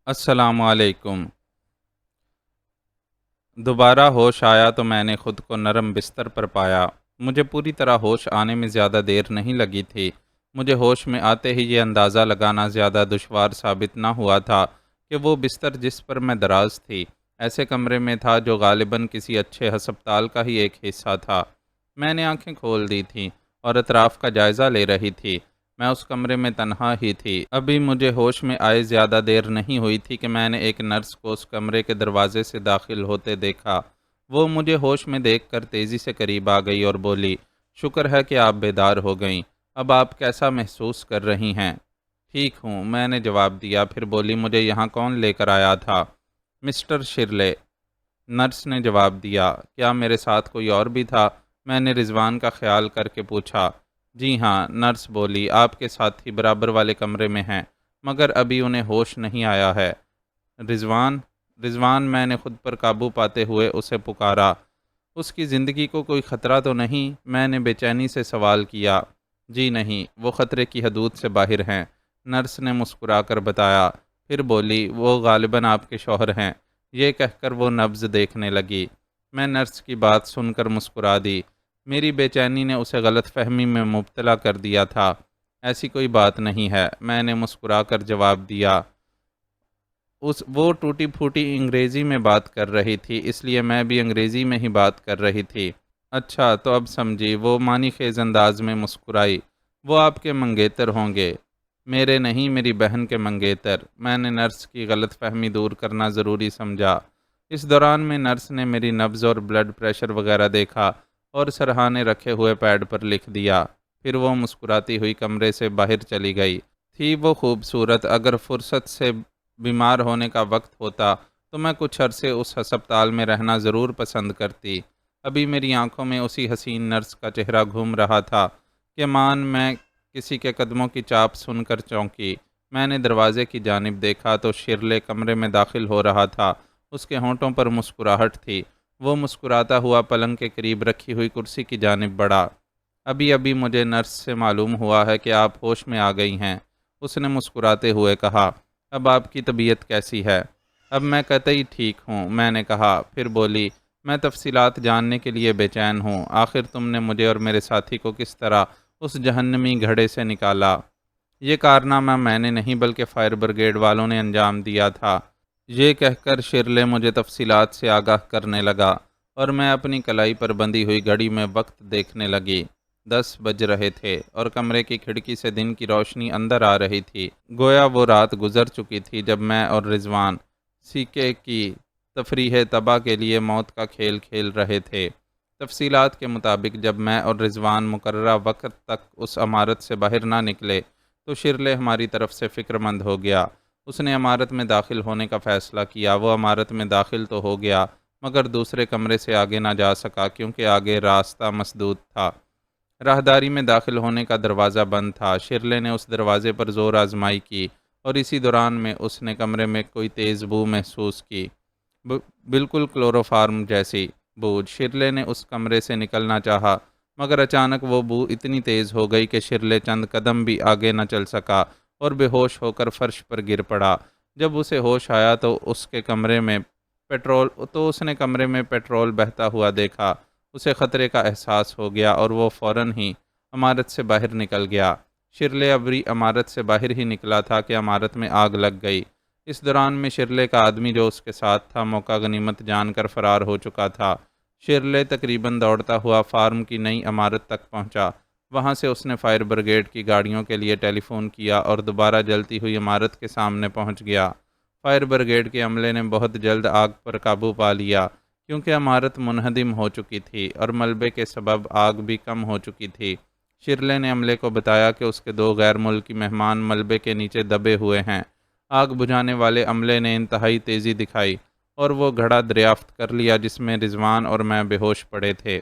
السلام علیکم۔ دوبارہ ہوش آیا تو میں نے خود کو نرم بستر پر پایا۔ مجھے پوری طرح ہوش آنے میں زیادہ دیر نہیں لگی تھی۔ مجھے ہوش میں آتے ہی یہ اندازہ لگانا زیادہ دشوار ثابت نہ ہوا تھا کہ وہ بستر جس پر میں دراز تھی ایسے کمرے میں تھا جو غالباً کسی اچھے ہسپتال کا ہی ایک حصہ تھا۔ میں نے آنکھیں کھول دی تھیں اور اطراف کا جائزہ لے رہی تھی۔ میں اس کمرے میں تنہا ہی تھی۔ ابھی مجھے ہوش میں آئے زیادہ دیر نہیں ہوئی تھی کہ میں نے ایک نرس کو اس کمرے کے دروازے سے داخل ہوتے دیکھا۔ وہ مجھے ہوش میں دیکھ کر تیزی سے قریب آ گئی اور بولی، شکر ہے کہ آپ بیدار ہو گئیں۔ اب آپ کیسا محسوس کر رہی ہیں؟ ٹھیک ہوں، میں نے جواب دیا۔ پھر بولی، مجھے یہاں کون لے کر آیا تھا؟ مسٹر شرلے، نرس نے جواب دیا۔ کیا میرے ساتھ کوئی اور بھی تھا؟ میں نے رضوان کا خیال کر کے پوچھا۔ جی ہاں، نرس بولی، آپ کے ساتھی برابر والے کمرے میں ہیں، مگر ابھی انہیں ہوش نہیں آیا ہے۔ رضوان، رضوان، میں نے خود پر قابو پاتے ہوئے اسے پکارا۔ اس کی زندگی کو کوئی خطرہ تو نہیں؟ میں نے بے چینی سے سوال کیا۔ جی نہیں، وہ خطرے کی حدود سے باہر ہیں، نرس نے مسکرا کر بتایا۔ پھر بولی، وہ غالباً آپ کے شوہر ہیں۔ یہ کہہ کر وہ نبض دیکھنے لگی۔ میں نرس کی بات سن کر مسکرا دی۔ میری بے چینی نے اسے غلط فہمی میں مبتلا کر دیا تھا۔ ایسی کوئی بات نہیں ہے، میں نے مسکرا کر جواب دیا۔ وہ ٹوٹی پھوٹی انگریزی میں بات کر رہی تھی، اس لیے میں بھی انگریزی میں ہی بات کر رہی تھی۔ اچھا، تو اب سمجھی، وہ معنی خیز انداز میں مسکرائی۔ وہ آپ کے منگیتر ہوں گے؟ میرے نہیں، میری بہن کے منگیتر۔ میں نے نرس کی غلط فہمی دور کرنا ضروری سمجھا۔ اس دوران میں نرس نے میری نبض اور بلڈ پریشر وغیرہ دیکھا اور سرہانے رکھے ہوئے پیڈ پر لکھ دیا۔ پھر وہ مسکراتی ہوئی کمرے سے باہر چلی گئی۔ تھی وہ خوبصورت۔ اگر فرصت سے بیمار ہونے کا وقت ہوتا تو میں کچھ عرصے اس ہسپتال میں رہنا ضرور پسند کرتی۔ ابھی میری آنکھوں میں اسی حسین نرس کا چہرہ گھوم رہا تھا کہ میں کسی کے قدموں کی چاپ سن کر چونکی۔ میں نے دروازے کی جانب دیکھا تو شرلے کمرے میں داخل ہو رہا تھا۔ اس کے ہونٹوں پر مسکراہٹ تھی۔ وہ مسکراتا ہوا پلنگ کے قریب رکھی ہوئی کرسی کی جانب بڑھا۔ ابھی مجھے نرس سے معلوم ہوا ہے کہ آپ ہوش میں آ گئی ہیں، اس نے مسکراتے ہوئے کہا۔ اب آپ کی طبیعت کیسی ہے؟ اب میں قطعی ٹھیک ہوں، میں نے کہا۔ پھر بولی، میں تفصیلات جاننے کے لیے بے چین ہوں۔ آخر تم نے مجھے اور میرے ساتھی کو کس طرح اس جہنمی گھڑے سے نکالا؟ یہ کارنامہ میں نے نہیں بلکہ فائر بریگیڈ والوں نے انجام دیا تھا۔ یہ کہہ کر شرلے مجھے تفصیلات سے آگاہ کرنے لگا اور میں اپنی کلائی پر بندھی ہوئی گھڑی میں وقت دیکھنے لگی۔ 10 بج رہے تھے اور کمرے کی کھڑکی سے دن کی روشنی اندر آ رہی تھی۔ گویا وہ رات گزر چکی تھی جب میں اور رضوان سیکے کی تفریح طبع کے لیے موت کا کھیل کھیل رہے تھے۔ تفصیلات کے مطابق جب میں اور رضوان مقررہ وقت تک اس عمارت سے باہر نہ نکلے تو شرلے ہماری طرف سے فکر مند ہو گیا۔ اس نے عمارت میں داخل ہونے کا فیصلہ کیا۔ وہ عمارت میں داخل تو ہو گیا مگر دوسرے کمرے سے آگے نہ جا سکا کیونکہ آگے راستہ مسدود تھا۔ راہداری میں داخل ہونے کا دروازہ بند تھا۔ شرلے نے اس دروازے پر زور آزمائی کی اور اسی دوران میں اس نے کمرے میں کوئی تیز بو محسوس کی، بالکل کلوروفارم جیسی بو۔ شرلے نے اس کمرے سے نکلنا چاہا مگر اچانک وہ بو اتنی تیز ہو گئی کہ شرلے چند قدم بھی آگے نہ چل سکا اور بے ہوش ہو کر فرش پر گر پڑا۔ جب اسے ہوش آیا تو اس نے کمرے میں پیٹرول بہتا ہوا دیکھا۔ اسے خطرے کا احساس ہو گیا اور وہ فوراً ہی عمارت سے باہر نکل گیا۔ شرلے ابری عمارت سے باہر ہی نکلا تھا کہ عمارت میں آگ لگ گئی۔ اس دوران میں شرلے کا آدمی جو اس کے ساتھ تھا موقع غنیمت جان کر فرار ہو چکا تھا۔ شرلے تقریباً دوڑتا ہوا فارم کی نئی عمارت تک پہنچا۔ وہاں سے اس نے فائر بریگیڈ کی گاڑیوں کے لیے ٹیلی فون کیا اور دوبارہ جلتی ہوئی عمارت کے سامنے پہنچ گیا۔ فائر بریگیڈ کے عملے نے بہت جلد آگ پر قابو پا لیا کیونکہ عمارت منہدم ہو چکی تھی اور ملبے کے سبب آگ بھی کم ہو چکی تھی۔ شرلے نے عملے کو بتایا کہ اس کے 2 غیر ملکی مہمان ملبے کے نیچے دبے ہوئے ہیں۔ آگ بجھانے والے عملے نے انتہائی تیزی دکھائی اور وہ گھڑا دریافت کر لیا جس میں رضوان اور میں بے ہوش پڑے تھے۔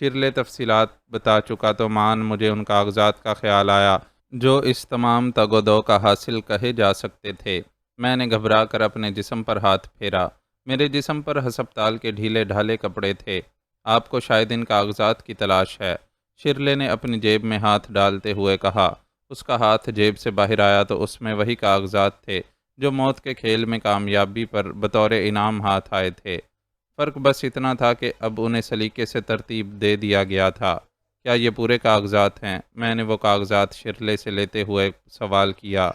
شرلے تفصیلات بتا چکا تو مجھے ان کاغذات کا خیال آیا جو اس تمام تگ و دو کا حاصل کہے جا سکتے تھے۔ میں نے گھبرا کر اپنے جسم پر ہاتھ پھیرا۔ میرے جسم پر ہسپتال کے ڈھیلے ڈھالے کپڑے تھے۔ آپ کو شاید ان کاغذات کی تلاش ہے، شرلے نے اپنی جیب میں ہاتھ ڈالتے ہوئے کہا۔ اس کا ہاتھ جیب سے باہر آیا تو اس میں وہی کاغذات تھے جو موت کے کھیل میں کامیابی پر بطور انعام ہاتھ آئے تھے۔ فرق بس اتنا تھا کہ اب انہیں سلیقے سے ترتیب دے دیا گیا تھا۔ کیا یہ پورے کاغذات ہیں؟ میں نے وہ کاغذات شرلے سے لیتے ہوئے سوال کیا۔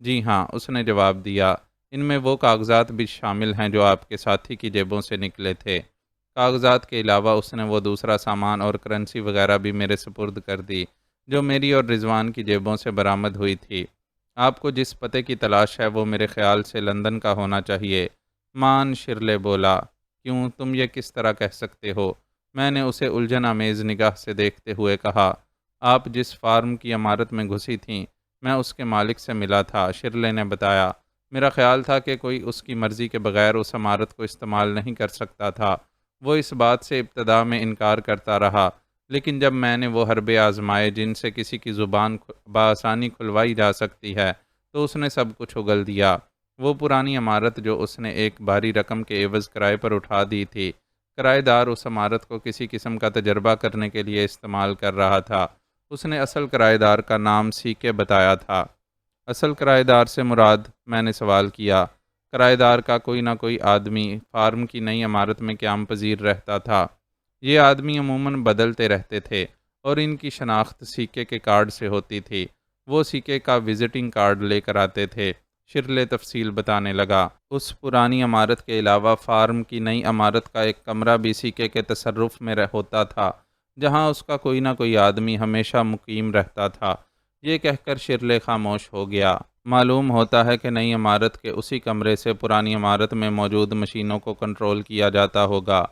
جی ہاں، اس نے جواب دیا۔ ان میں وہ کاغذات بھی شامل ہیں جو آپ کے ساتھی کی جیبوں سے نکلے تھے۔ کاغذات کے علاوہ اس نے وہ دوسرا سامان اور کرنسی وغیرہ بھی میرے سپرد کر دی جو میری اور رضوان کی جیبوں سے برآمد ہوئی تھی۔ آپ کو جس پتے کی تلاش ہے وہ میرے خیال سے لندن کا ہونا چاہیے۔ مان شرلے بولا۔ کیوں، تم یہ کس طرح کہہ سکتے ہو؟ میں نے اسے الجھن آمیز نگاہ سے دیکھتے ہوئے کہا۔ آپ جس فارم کی عمارت میں گھسی تھیں میں اس کے مالک سے ملا تھا، شرلے نے بتایا۔ میرا خیال تھا کہ کوئی اس کی مرضی کے بغیر اس عمارت کو استعمال نہیں کر سکتا تھا۔ وہ اس بات سے ابتدا میں انکار کرتا رہا، لیکن جب میں نے وہ حربے آزمائے جن سے کسی کی زبان بآسانی کھلوائی جا سکتی ہے تو اس نے سب کچھ اگل دیا۔ وہ پرانی عمارت جو اس نے ایک بھاری رقم کے عوض کرائے پر اٹھا دی تھی، کرائے دار اس عمارت کو کسی قسم کا تجربہ کرنے کے لیے استعمال کر رہا تھا۔ اس نے اصل کرائے دار کا نام سیکے بتایا تھا۔ اصل کرائے دار سے مراد؟ میں نے سوال کیا۔ کرائے دار کا کوئی نہ کوئی آدمی فارم کی نئی عمارت میں قیام پذیر رہتا تھا۔ یہ آدمی عموماً بدلتے رہتے تھے اور ان کی شناخت سیکے کے کارڈ سے ہوتی تھی۔ وہ سیکے کا وزٹنگ کارڈ لے کر آتے تھے۔ شرلے تفصیل بتانے لگا۔ اس پرانی عمارت کے علاوہ فارم کی نئی عمارت کا ایک کمرہ بھی سیکے کے تصرف میں ہوتا تھا، جہاں اس کا کوئی نہ کوئی آدمی ہمیشہ مقیم رہتا تھا۔ یہ کہہ کر شرلے خاموش ہو گیا۔ معلوم ہوتا ہے کہ نئی عمارت کے اسی کمرے سے پرانی عمارت میں موجود مشینوں کو کنٹرول کیا جاتا ہوگا۔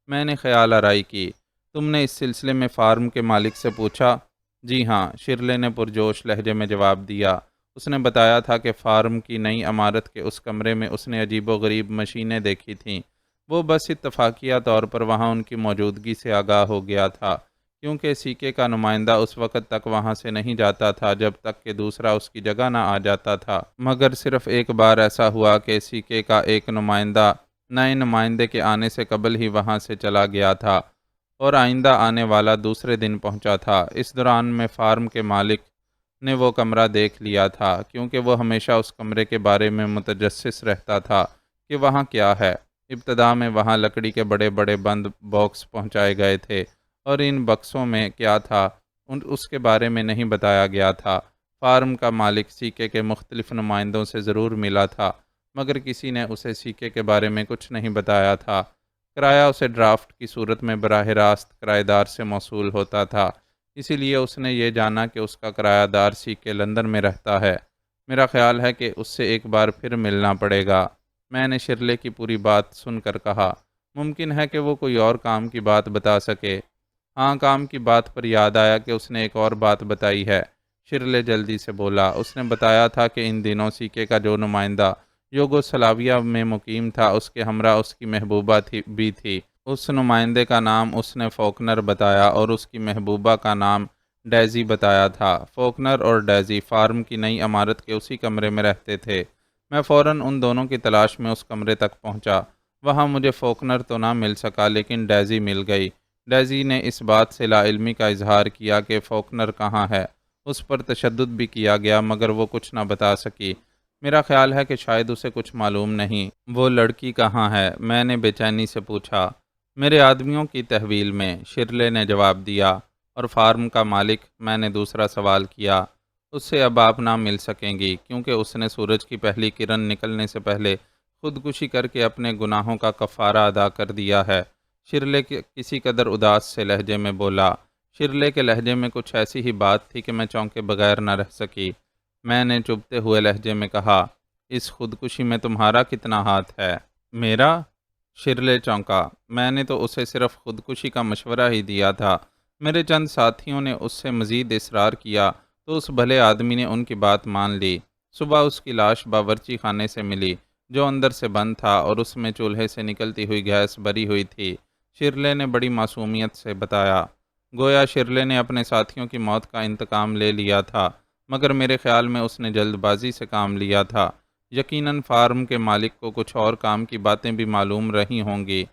میں نے خیال آرائی کی۔ تم نے اس سلسلے میں فارم کے مالک سے پوچھا؟ جی ہاں، شرلے نے پرجوش لہجے میں جواب دیا۔ اس نے بتایا تھا کہ فارم کی نئی عمارت کے اس کمرے میں اس نے عجیب و غریب مشینیں دیکھی تھیں۔ وہ بس اتفاقیہ طور پر وہاں ان کی موجودگی سے آگاہ ہو گیا تھا، کیونکہ سیکے کا نمائندہ اس وقت تک وہاں سے نہیں جاتا تھا جب تک کہ دوسرا اس کی جگہ نہ آ جاتا تھا۔ مگر صرف ایک بار ایسا ہوا کہ سیکے کا ایک نمائندہ نئے نمائندے کے آنے سے قبل ہی وہاں سے چلا گیا تھا اور آئندہ آنے والا دوسرے دن پہنچا تھا۔ اس دوران میں فارم کے مالک نے وہ کمرہ دیکھ لیا تھا، کیونکہ وہ ہمیشہ اس کمرے کے بارے میں متجسس رہتا تھا کہ وہاں کیا ہے۔ ابتدا میں وہاں لکڑی کے بڑے بڑے بند باکس پہنچائے گئے تھے اور ان بکسوں میں کیا تھا اس کے بارے میں نہیں بتایا گیا تھا۔ فارم کا مالک سیکے کے مختلف نمائندوں سے ضرور ملا تھا، مگر کسی نے اسے سیکے کے بارے میں کچھ نہیں بتایا تھا۔ کرایہ اسے ڈرافٹ کی صورت میں براہ راست کرایہ دار سے موصول ہوتا تھا، اسی لیے اس نے یہ جانا کہ اس کا کرایہ دار سیکے لندن میں رہتا ہے۔ میرا خیال ہے کہ اس سے ایک بار پھر ملنا پڑے گا۔ میں نے شرلے کی پوری بات سن کر کہا۔ ممکن ہے کہ وہ کوئی اور کام کی بات بتا سکے۔ ہاں، کام کی بات پر یاد آیا کہ اس نے ایک اور بات بتائی ہے۔ شرلے جلدی سے بولا۔ اس نے بتایا تھا کہ ان دنوں سیکے کا جو نمائندہ یوگوسلاویہ میں مقیم تھا اس کے ہمراہ اس کی محبوبہ بھی تھی۔ اس نمائندے کا نام اس نے فوکنر بتایا اور اس کی محبوبہ کا نام ڈیزی بتایا تھا۔ فوکنر اور ڈیزی فارم کی نئی عمارت کے اسی کمرے میں رہتے تھے۔ میں فوراً ان دونوں کی تلاش میں اس کمرے تک پہنچا۔ وہاں مجھے فوکنر تو نہ مل سکا لیکن ڈیزی مل گئی۔ ڈیزی نے اس بات سے لا علمی کا اظہار کیا کہ فوکنر کہاں ہے۔ اس پر تشدد بھی کیا گیا مگر وہ کچھ نہ بتا سکی۔ میرا خیال ہے کہ شاید اسے کچھ معلوم نہیں۔ وہ لڑکی کہاں ہے؟ میں نے بے چینی سے پوچھا۔ میرے آدمیوں کی تحویل میں، شرلے نے جواب دیا۔ اور فارم کا مالک؟ میں نے دوسرا سوال کیا۔ اس سے اب آپ نہ مل سکیں گی کیونکہ اس نے سورج کی پہلی کرن نکلنے سے پہلے خودکشی کر کے اپنے گناہوں کا کفارہ ادا کر دیا ہے۔ شرلے کسی قدر اداس سے لہجے میں بولا۔ شرلے کے لہجے میں کچھ ایسی ہی بات تھی کہ میں چونکے بغیر نہ رہ سکی۔ میں نے چبھتے ہوئے لہجے میں کہا، اس خودکشی میں تمہارا کتنا ہاتھ ہے؟ میرا؟ شرلے چونکا۔ میں نے تو اسے صرف خودکشی کا مشورہ ہی دیا تھا۔ میرے چند ساتھیوں نے اس سے مزید اصرار کیا تو اس بھلے آدمی نے ان کی بات مان لی۔ صبح اس کی لاش باورچی خانے سے ملی جو اندر سے بند تھا اور اس میں چولہے سے نکلتی ہوئی گیس بری ہوئی تھی۔ شرلے نے بڑی معصومیت سے بتایا۔ گویا شرلے نے اپنے ساتھیوں کی موت کا انتقام لے لیا تھا، مگر میرے خیال میں اس نے جلد بازی سے کام لیا تھا۔ یقیناً فارم کے مالک کو کچھ اور کام کی باتیں بھی معلوم رہی ہوں گی۔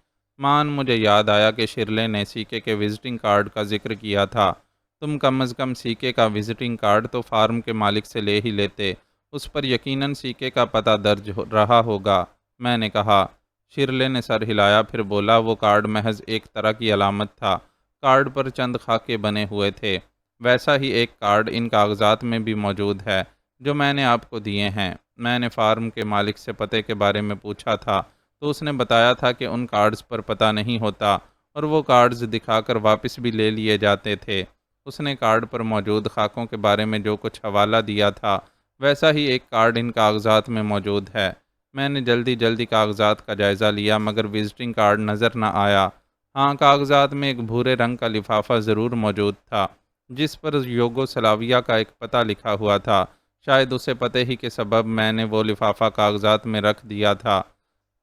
مجھے یاد آیا کہ شرلے نے سیکے کے وزٹنگ کارڈ کا ذکر کیا تھا۔ تم کم از کم سیکے کا وزٹنگ کارڈ تو فارم کے مالک سے لے ہی لیتے۔ اس پر یقیناً سکے کا پتہ درج رہا ہوگا۔ میں نے کہا۔ شرلے نے سر ہلایا، پھر بولا، وہ کارڈ محض ایک طرح کی علامت تھا۔ کارڈ پر چند خاکے بنے ہوئے تھے۔ ویسا ہی ایک کارڈ ان کاغذات میں بھی موجود ہے جو میں نے آپ کو دیے ہیں۔ میں نے فارم کے مالک سے پتے کے بارے میں پوچھا تھا تو اس نے بتایا تھا کہ ان کارڈز پر پتہ نہیں ہوتا اور وہ کارڈز دکھا کر واپس بھی لے لیے جاتے تھے۔ اس نے کارڈ پر موجود خاکوں کے بارے میں جو کچھ حوالہ دیا تھا ویسا ہی ایک کارڈ ان کاغذات میں موجود ہے۔ میں نے جلدی کاغذات کا جائزہ لیا مگر وزٹنگ کارڈ نظر نہ آیا۔ ہاں، کاغذات میں ایک بھورے رنگ کا لفافہ ضرور موجود تھا جس پر یوگو سلاویا کا ایک پتہ لکھا ہوا تھا۔ شاید اسے پتے ہی کے سبب میں نے وہ لفافہ کاغذات میں رکھ دیا تھا۔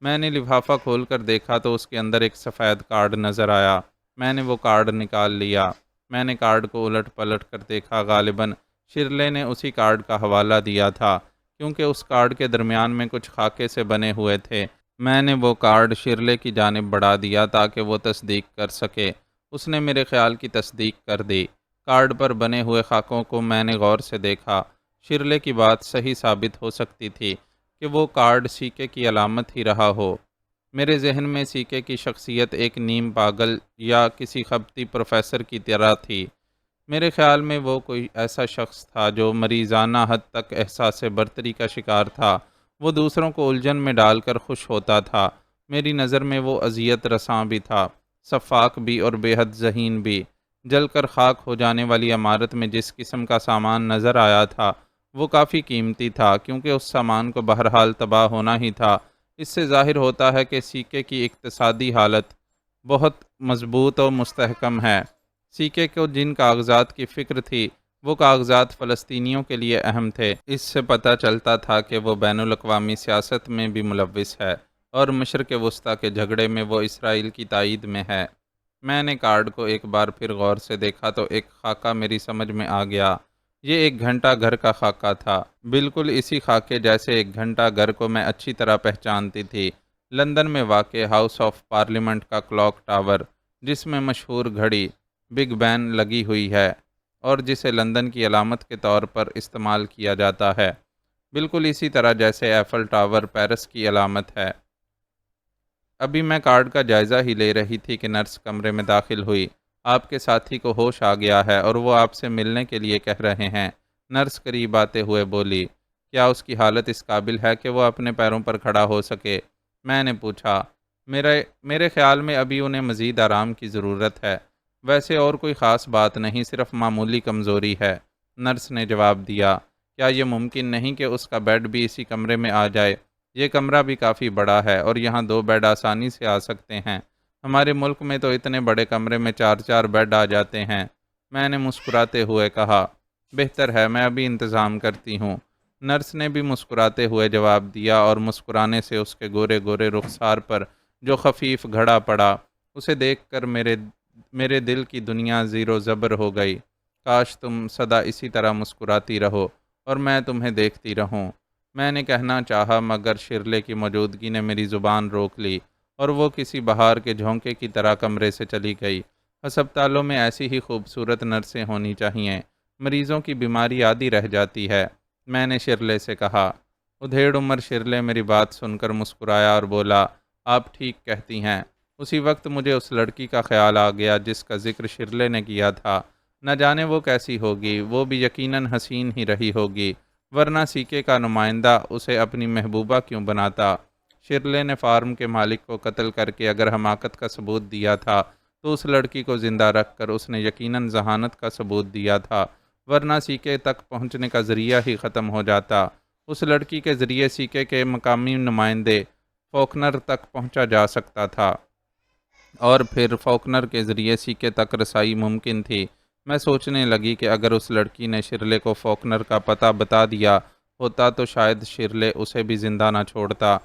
میں نے لفافہ کھول کر دیکھا تو اس کے اندر ایک سفید کارڈ نظر آیا۔ میں نے وہ کارڈ نکال لیا۔ میں نے کارڈ کو الٹ پلٹ کر دیکھا۔ غالباً شرلے نے اسی کارڈ کا حوالہ دیا تھا کیونکہ اس کارڈ کے درمیان میں کچھ خاکے سے بنے ہوئے تھے۔ میں نے وہ کارڈ شرلے کی جانب بڑھا دیا تاکہ وہ تصدیق کر سکے۔ اس نے میرے خیال کی تصدیق کر دی۔ کارڈ پر بنے ہوئے خاکوں کو میں نے غور سے دیکھا۔ شرلے کی بات صحیح ثابت ہو سکتی تھی کہ وہ کارڈ سکے کی علامت ہی رہا ہو۔ میرے ذہن میں سکے کی شخصیت ایک نیم پاگل یا کسی خبتی پروفیسر کی طرح تھی۔ میرے خیال میں وہ کوئی ایسا شخص تھا جو مریضانہ حد تک احساس برتری کا شکار تھا۔ وہ دوسروں کو الجھن میں ڈال کر خوش ہوتا تھا۔ میری نظر میں وہ اذیت رساں بھی تھا، سفاک بھی اور بے حد ذہین بھی۔ جل کر خاک ہو جانے والی عمارت میں جس قسم کا سامان نظر آیا تھا وہ کافی قیمتی تھا کیونکہ اس سامان کو بہرحال تباہ ہونا ہی تھا۔ اس سے ظاہر ہوتا ہے کہ سکے کی اقتصادی حالت بہت مضبوط اور مستحکم ہے۔ سکے کو جن کاغذات کی فکر تھی وہ کاغذات فلسطینیوں کے لیے اہم تھے۔ اس سے پتہ چلتا تھا کہ وہ بین الاقوامی سیاست میں بھی ملوث ہے اور مشرق وسطیٰ کے جھگڑے میں وہ اسرائیل کی تائید میں ہے۔ میں نے کارڈ کو ایک بار پھر غور سے دیکھا تو ایک خاکہ میری سمجھ میں آ گیا۔ یہ ایک گھنٹہ گھر کا خاکہ تھا، بالکل اسی خاکے جیسے ایک گھنٹہ گھر کو میں اچھی طرح پہچانتی تھی۔ لندن میں واقع ہاؤس آف پارلیمنٹ کا کلاک ٹاور جس میں مشہور گھڑی بگ بین لگی ہوئی ہے اور جسے لندن کی علامت کے طور پر استعمال کیا جاتا ہے، بالکل اسی طرح جیسے ایفل ٹاور پیرس کی علامت ہے۔ ابھی میں کارڈ کا جائزہ ہی لے رہی تھی کہ نرس کمرے میں داخل ہوئی۔ آپ کے ساتھی کو ہوش آ گیا ہے اور وہ آپ سے ملنے کے لیے کہہ رہے ہیں۔ نرس قریب آتے ہوئے بولی، کیا اس کی حالت اس قابل ہے کہ وہ اپنے پیروں پر کھڑا ہو سکے؟ میں نے پوچھا۔ میرے خیال میں ابھی انہیں مزید آرام کی ضرورت ہے۔ ویسے اور کوئی خاص بات نہیں، صرف معمولی کمزوری ہے، نرس نے جواب دیا۔ کیا یہ ممکن نہیں کہ اس کا بیڈ بھی اسی کمرے میں آ جائے؟ یہ کمرہ بھی کافی بڑا ہے اور یہاں 2 بیڈ آسانی سے آ سکتے ہیں۔ ہمارے ملک میں تو اتنے بڑے کمرے میں 4 بیڈ آ جاتے ہیں۔ میں نے مسکراتے ہوئے کہا، بہتر ہے، میں ابھی انتظام کرتی ہوں۔ نرس نے بھی مسکراتے ہوئے جواب دیا اور مسکرانے سے اس کے گورے گورے رخسار پر جو خفیف گھڑا پڑا اسے دیکھ کر میرے دل کی دنیا زیر و زبر ہو گئی۔ کاش تم سدا اسی طرح مسکراتی رہو اور میں تمہیں دیکھتی رہوں، میں نے کہنا چاہا مگر شرلے کی موجودگی نے میری زبان روک لی اور وہ کسی بہار کے جھونکے کی طرح کمرے سے چلی گئی۔ ہسپتالوں میں ایسی ہی خوبصورت نرسیں ہونی چاہیے، مریضوں کی بیماری عادی رہ جاتی ہے، میں نے شرلے سے کہا۔ ادھیڑ عمر شرلے میری بات سن کر مسکرایا اور بولا، آپ ٹھیک کہتی ہیں۔ اسی وقت مجھے اس لڑکی کا خیال آ گیا جس کا ذکر شرلے نے کیا تھا۔ نہ جانے وہ کیسی ہوگی، وہ بھی یقیناً حسین ہی رہی ہوگی، ورنہ سکے کا نمائندہ اسے اپنی محبوبہ کیوں بناتا؟ شرلے نے فارم کے مالک کو قتل کر کے اگر حماقت کا ثبوت دیا تھا تو اس لڑکی کو زندہ رکھ کر اس نے یقیناً ذہانت کا ثبوت دیا تھا، ورنہ سکے تک پہنچنے کا ذریعہ ہی ختم ہو جاتا۔ اس لڑکی کے ذریعے سکے کے مقامی نمائندے فوکنر تک پہنچا جا سکتا تھا اور پھر فوکنر کے ذریعے سکے تک رسائی ممکن تھی۔ میں سوچنے لگی کہ اگر اس لڑکی نے شرلے کو فوکنر کا پتہ بتا دیا ہوتا تو شاید شرلے اسے بھی زندہ نہ چھوڑتا۔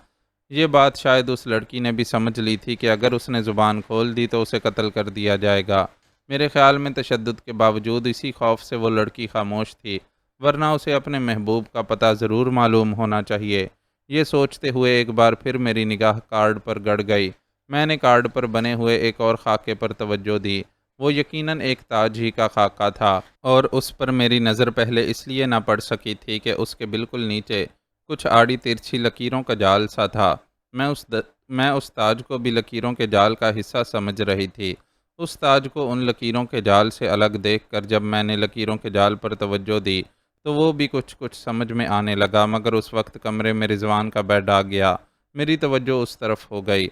یہ بات شاید اس لڑکی نے بھی سمجھ لی تھی کہ اگر اس نے زبان کھول دی تو اسے قتل کر دیا جائے گا۔ میرے خیال میں تشدد کے باوجود اسی خوف سے وہ لڑکی خاموش تھی، ورنہ اسے اپنے محبوب کا پتہ ضرور معلوم ہونا چاہیے۔ یہ سوچتے ہوئے ایک بار پھر میری نگاہ کارڈ پر گڑ گئی۔ میں نے کارڈ پر بنے ہوئے ایک اور خاکے پر توجہ دی۔ وہ یقیناً ایک تاج ہی کا خاکہ تھا، اور اس پر میری نظر پہلے اس لیے نہ پڑ سکی تھی کہ اس کے بالکل نیچے کچھ آڑی ترچھی لکیروں کا جال سا تھا۔ میں اس تاج کو بھی لکیروں کے جال کا حصہ سمجھ رہی تھی۔ اس تاج کو ان لکیروں کے جال سے الگ دیکھ کر جب میں نے لکیروں کے جال پر توجہ دی تو وہ بھی کچھ سمجھ میں آنے لگا، مگر اس وقت کمرے میں رضوان کا بیڈ آ گیا۔ میری توجہ اس طرف ہو گئی۔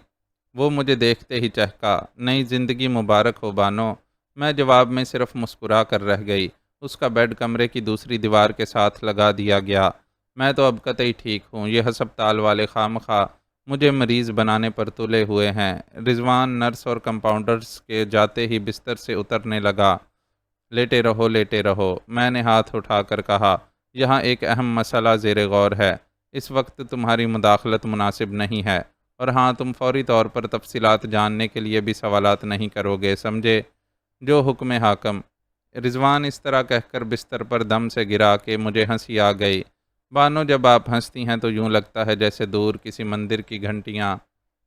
وہ مجھے دیکھتے ہی چہکا، نئی زندگی مبارک ہو بانو۔ میں جواب میں صرف مسکرا کر رہ گئی۔ اس کا بیڈ کمرے کی دوسری دیوار کے ساتھ لگا دیا گیا۔ میں تو اب قطعی ٹھیک ہوں، یہ ہسپتال والے خواہ مجھے مریض بنانے پر تلے ہوئے ہیں۔ رضوان نرس اور کمپاؤنڈرز کے جاتے ہی بستر سے اترنے لگا۔ لیٹے رہو لیٹے رہو، میں نے ہاتھ اٹھا کر کہا۔ یہاں ایک اہم مسئلہ زیر غور ہے۔ اس وقت تمہاری مداخلت مناسب نہیں ہے، اور ہاں، تم فوری طور پر تفصیلات جاننے کے لیے بھی سوالات نہیں کرو گے، سمجھے؟ جو حکم حاکم۔ رضوان اس طرح کہہ کر بستر پر دم سے گرا کہ مجھے ہنسی آ گئی۔ بانو، جب آپ ہنستی ہیں تو یوں لگتا ہے جیسے دور کسی مندر کی گھنٹیاں۔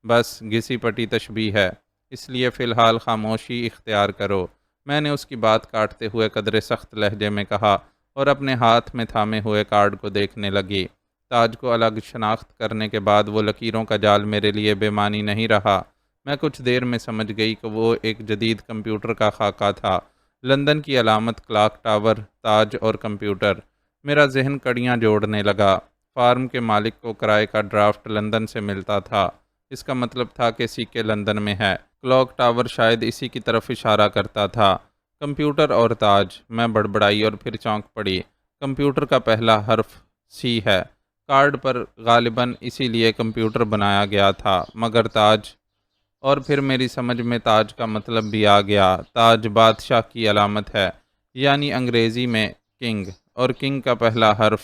بس گھسی پٹی تشبیہ ہے، اس لیے فی الحال خاموشی اختیار کرو، میں نے اس کی بات کاٹتے ہوئے قدرے سخت لہجے میں کہا، اور اپنے ہاتھ میں تھامے ہوئے کارڈ کو دیکھنے لگی۔ تاج کو الگ شناخت کرنے کے بعد وہ لکیروں کا جال میرے لیے بے معنی نہیں رہا۔ میں کچھ دیر میں سمجھ گئی کہ وہ ایک جدید کمپیوٹر کا خاکہ تھا۔ لندن کی علامت، کلاک ٹاور، تاج اور کمپیوٹر۔ میرا ذہن کڑیاں جوڑنے لگا۔ فارم کے مالک کو کرائے کا ڈرافٹ لندن سے ملتا تھا۔ اس کا مطلب تھا کہ سیکے لندن میں ہے۔ کلاک ٹاور شاید اسی کی طرف اشارہ کرتا تھا۔ کمپیوٹر اور تاج۔ میں بڑبڑائی اور پھر چونک پڑی۔ کمپیوٹر کا پہلا حرف سی ہے۔ کارڈ پر غالباً اسی لیے کمپیوٹر بنایا گیا تھا، مگر تاج، اور پھر میری سمجھ میں تاج کا مطلب بھی آ گیا۔ تاج بادشاہ کی علامت ہے، یعنی انگریزی میں کنگ، اور کنگ کا پہلا حرف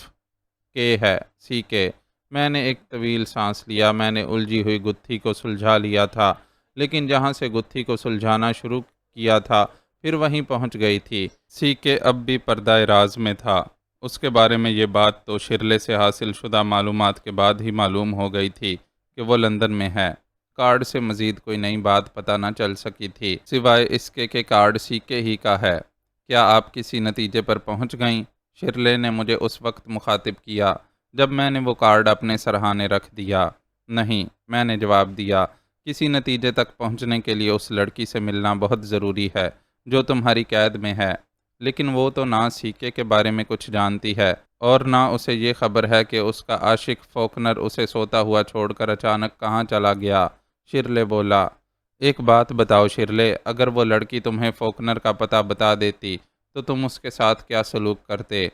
کے ہے، سی کے۔ میں نے ایک طویل سانس لیا۔ میں نے الجھی ہوئی گتھی کو سلجھا لیا تھا، لیکن جہاں سے گتھی کو سلجھانا شروع کیا تھا پھر وہیں پہنچ گئی تھی۔ سی کے اب بھی پردہ راز میں تھا۔ اس کے بارے میں یہ بات تو شرلے سے حاصل شدہ معلومات کے بعد ہی معلوم ہو گئی تھی کہ وہ لندن میں ہے۔ کارڈ سے مزید کوئی نئی بات پتہ نہ چل سکی تھی، سوائے اس کے کہ کارڈ سی کے ہی کا ہے۔ کیا آپ کسی نتیجے پر پہنچ گئیں؟ شرلے نے مجھے اس وقت مخاطب کیا جب میں نے وہ کارڈ اپنے سرہانے رکھ دیا۔ نہیں، میں نے جواب دیا۔ کسی نتیجے تک پہنچنے کے لیے اس لڑکی سے ملنا بہت ضروری ہے جو تمہاری قید میں ہے، لیکن وہ تو نہ سیکے کے بارے میں کچھ جانتی ہے اور نہ اسے یہ خبر ہے کہ اس کا عاشق فوکنر اسے سوتا ہوا چھوڑ کر اچانک کہاں چلا گیا۔ شرلے بولا۔ ایک بات بتاؤ شرلے، اگر وہ لڑکی تمہیں فوکنر کا پتہ بتا دیتی تو تم اس کے ساتھ کیا سلوک کرتے؟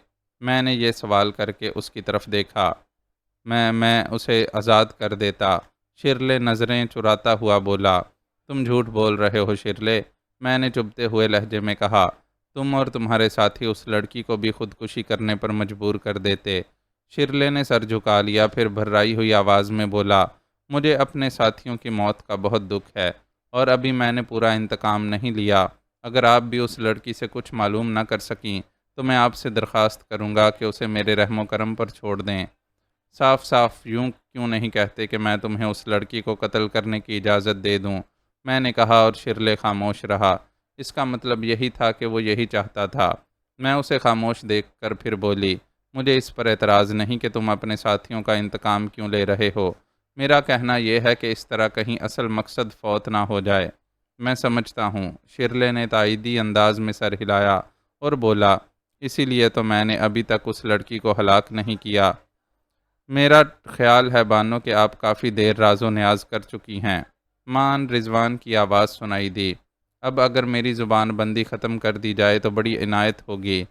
میں نے یہ سوال کر کے اس کی طرف دیکھا۔ میں اسے آزاد کر دیتا۔ شرلے نظریں چراتا ہوا بولا۔ تم جھوٹ بول رہے ہو شرلے، میں نے چبھتے ہوئے لہجے میں کہا۔ تم اور تمہارے ساتھی اس لڑکی کو بھی خودکشی کرنے پر مجبور کر دیتے۔ شرلے نے سر جھکا لیا، پھر بھررائی ہوئی آواز میں بولا، مجھے اپنے ساتھیوں کی موت کا بہت دکھ ہے، اور ابھی میں نے پورا انتقام نہیں لیا۔ اگر آپ بھی اس لڑکی سے کچھ معلوم نہ کر سکیں تو میں آپ سے درخواست کروں گا کہ اسے میرے رحم و کرم پر چھوڑ دیں۔ صاف صاف یوں کیوں نہیں کہتے کہ میں تمہیں اس لڑکی کو قتل کرنے کی اجازت دے دوں؟ میں نے کہا، اور شرلے خاموش رہا۔ اس کا مطلب یہی تھا کہ وہ یہی چاہتا تھا۔ میں اسے خاموش دیکھ کر پھر بولی، مجھے اس پر اعتراض نہیں کہ تم اپنے ساتھیوں کا انتقام کیوں لے رہے ہو۔ میرا کہنا یہ ہے کہ اس طرح کہیں اصل مقصد فوت نہ ہو جائے۔ میں سمجھتا ہوں۔ شرلے نے تائیدی انداز میں سر ہلایا اور بولا، اسی لیے تو میں نے ابھی تک اس لڑکی کو ہلاک نہیں کیا۔ میرا خیال ہے بانو کہ آپ کافی دیر راز و نیاز کر چکی ہیں۔ مان رضوان کی آواز سنائی دی۔ اب اگر میری زبان بندی ختم کر دی جائے تو بڑی عنایت ہوگی۔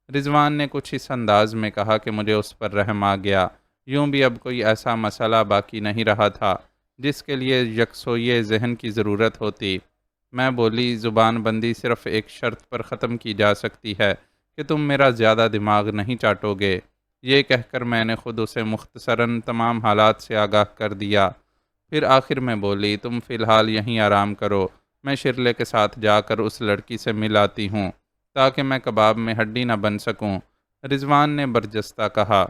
رضوان نے کچھ اس انداز میں کہا کہ مجھے اس پر رحم آ گیا۔ یوں بھی اب کوئی ایسا مسئلہ باقی نہیں رہا تھا جس کے لیے یکسوئی ذہن کی ضرورت ہوتی۔ میں بولی، زبان بندی صرف ایک شرط پر ختم کی جا سکتی ہے کہ تم میرا زیادہ دماغ نہیں چاٹو گے۔ یہ کہہ کر میں نے خود اسے مختصراً تمام حالات سے آگاہ کر دیا۔ پھر آخر میں بولی، تم فی الحال یہیں آرام کرو، میں شرلے کے ساتھ جا کر اس لڑکی سے مل آتی ہوں تاکہ میں کباب میں ہڈی نہ بن سکوں۔ رضوان نے برجستہ کہا،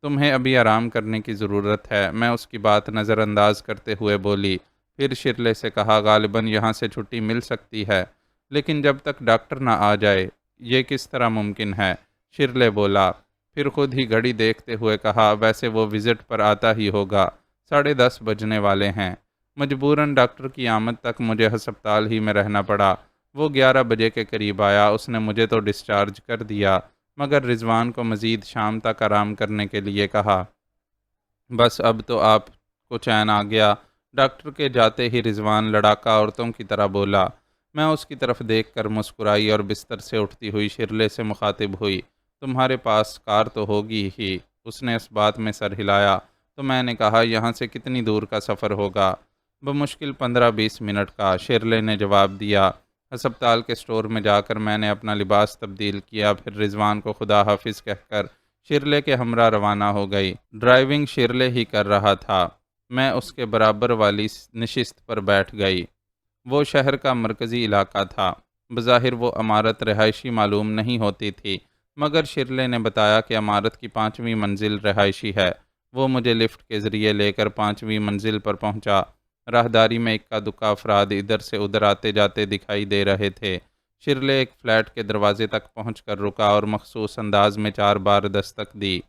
تمہیں ابھی آرام کرنے کی ضرورت ہے۔ میں اس کی بات نظر انداز کرتے ہوئے بولی۔ پھر شرلے سے کہا، غالباً یہاں سے چھٹی مل سکتی ہے، لیکن جب تک ڈاکٹر نہ آ جائے یہ کس طرح ممکن ہے؟ شرلے بولا، پھر خود ہی گھڑی دیکھتے ہوئے کہا، ویسے وہ وزٹ پر آتا ہی ہوگا، 10:30 بجنے والے ہیں۔ مجبوراً ڈاکٹر کی آمد تک مجھے ہسپتال ہی میں رہنا پڑا۔ وہ 11 بجے کے قریب آیا، اس نے مجھے تو ڈسچارج کر دیا، مگر رضوان کو مزید شام تک آرام کرنے کے لیے کہا۔ بس اب تو آپ کو چین آ گیا۔ ڈاکٹر کے جاتے ہی رضوان لڑاکا عورتوں کی طرح بولا۔ میں اس کی طرف دیکھ کر مسکرائی اور بستر سے اٹھتی ہوئی شرلے سے مخاطب ہوئی، تمہارے پاس کار تو ہوگی ہی؟ اس نے اس بات میں سر ہلایا تو میں نے کہا، یہاں سے کتنی دور کا سفر ہوگا؟ بمشکل 15-20 منٹ کا، شرلے نے جواب دیا۔ ہسپتال کے اسٹور میں جا کر میں نے اپنا لباس تبدیل کیا، پھر رضوان کو خدا حافظ کہہ کر شرلے کے ہمراہ روانہ ہو گئی۔ ڈرائیونگ شرلے ہی کر رہا تھا، میں اس کے برابر والی نشست پر بیٹھ گئی۔ وہ شہر کا مرکزی علاقہ تھا۔ بظاہر وہ عمارت رہائشی معلوم نہیں ہوتی تھی، مگر شرلے نے بتایا کہ عمارت کی 5ویں منزل رہائشی ہے۔ وہ مجھے لفٹ کے ذریعے لے کر 5ویں منزل پر پہنچا۔ راہداری میں اکا دکا افراد ادھر سے ادھر آتے جاتے دکھائی دے رہے تھے۔ شرلے ایک فلیٹ کے دروازے تک پہنچ کر رکا اور مخصوص انداز میں 4 بار دستک دی۔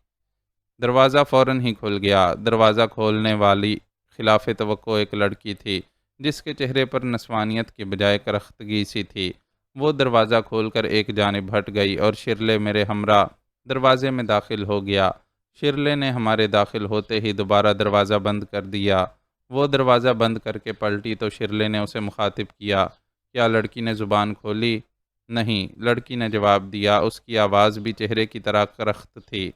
دروازہ فوراً ہی کھل گیا۔ دروازہ کھولنے والی خلاف توقع ایک لڑکی تھی، جس کے چہرے پر نسوانیت کی بجائے کرختگی سی تھی۔ وہ دروازہ کھول کر ایک جانب ہٹ گئی اور شرلے میرے ہمراہ دروازے میں داخل ہو گیا۔ شرلے نے ہمارے داخل ہوتے ہی دوبارہ دروازہ بند کر دیا۔ وہ دروازہ بند کر کے پلٹی تو شرلے نے اسے مخاطب کیا، کیا لڑکی نے زبان کھولی؟ نہیں، لڑکی نے جواب دیا، اس کی آواز بھی چہرے کی طرح کرخت تھی۔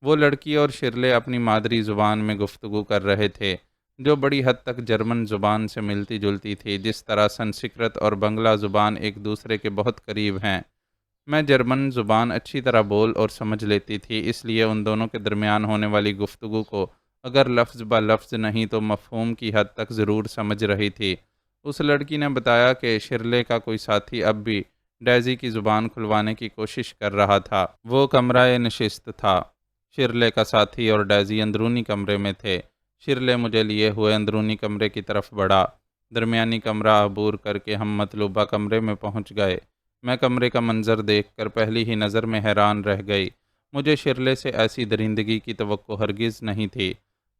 وہ لڑکی اور شرلے اپنی مادری زبان میں گفتگو کر رہے تھے، جو بڑی حد تک جرمن زبان سے ملتی جلتی تھی، جس طرح سنسکرت اور بنگلہ زبان ایک دوسرے کے بہت قریب ہیں۔ میں جرمن زبان اچھی طرح بول اور سمجھ لیتی تھی، اس لیے ان دونوں کے درمیان ہونے والی گفتگو کو اگر لفظ بہ لفظ نہیں تو مفہوم کی حد تک ضرور سمجھ رہی تھی۔ اس لڑکی نے بتایا کہ شرلے کا کوئی ساتھی اب بھی ڈیزی کی زبان کھلوانے کی کوشش کر رہا تھا۔ وہ کمرہ نشست تھا۔ شرلے کا ساتھی اور ڈیزی اندرونی کمرے میں تھے۔ شرلے مجھے لیے ہوئے اندرونی کمرے کی طرف بڑھا۔ درمیانی کمرہ عبور کر کے ہم مطلوبہ کمرے میں پہنچ گئے۔ میں کمرے کا منظر دیکھ کر پہلی ہی نظر میں حیران رہ گئی۔ مجھے شرلے سے ایسی درندگی کی توقع ہرگز نہیں تھی۔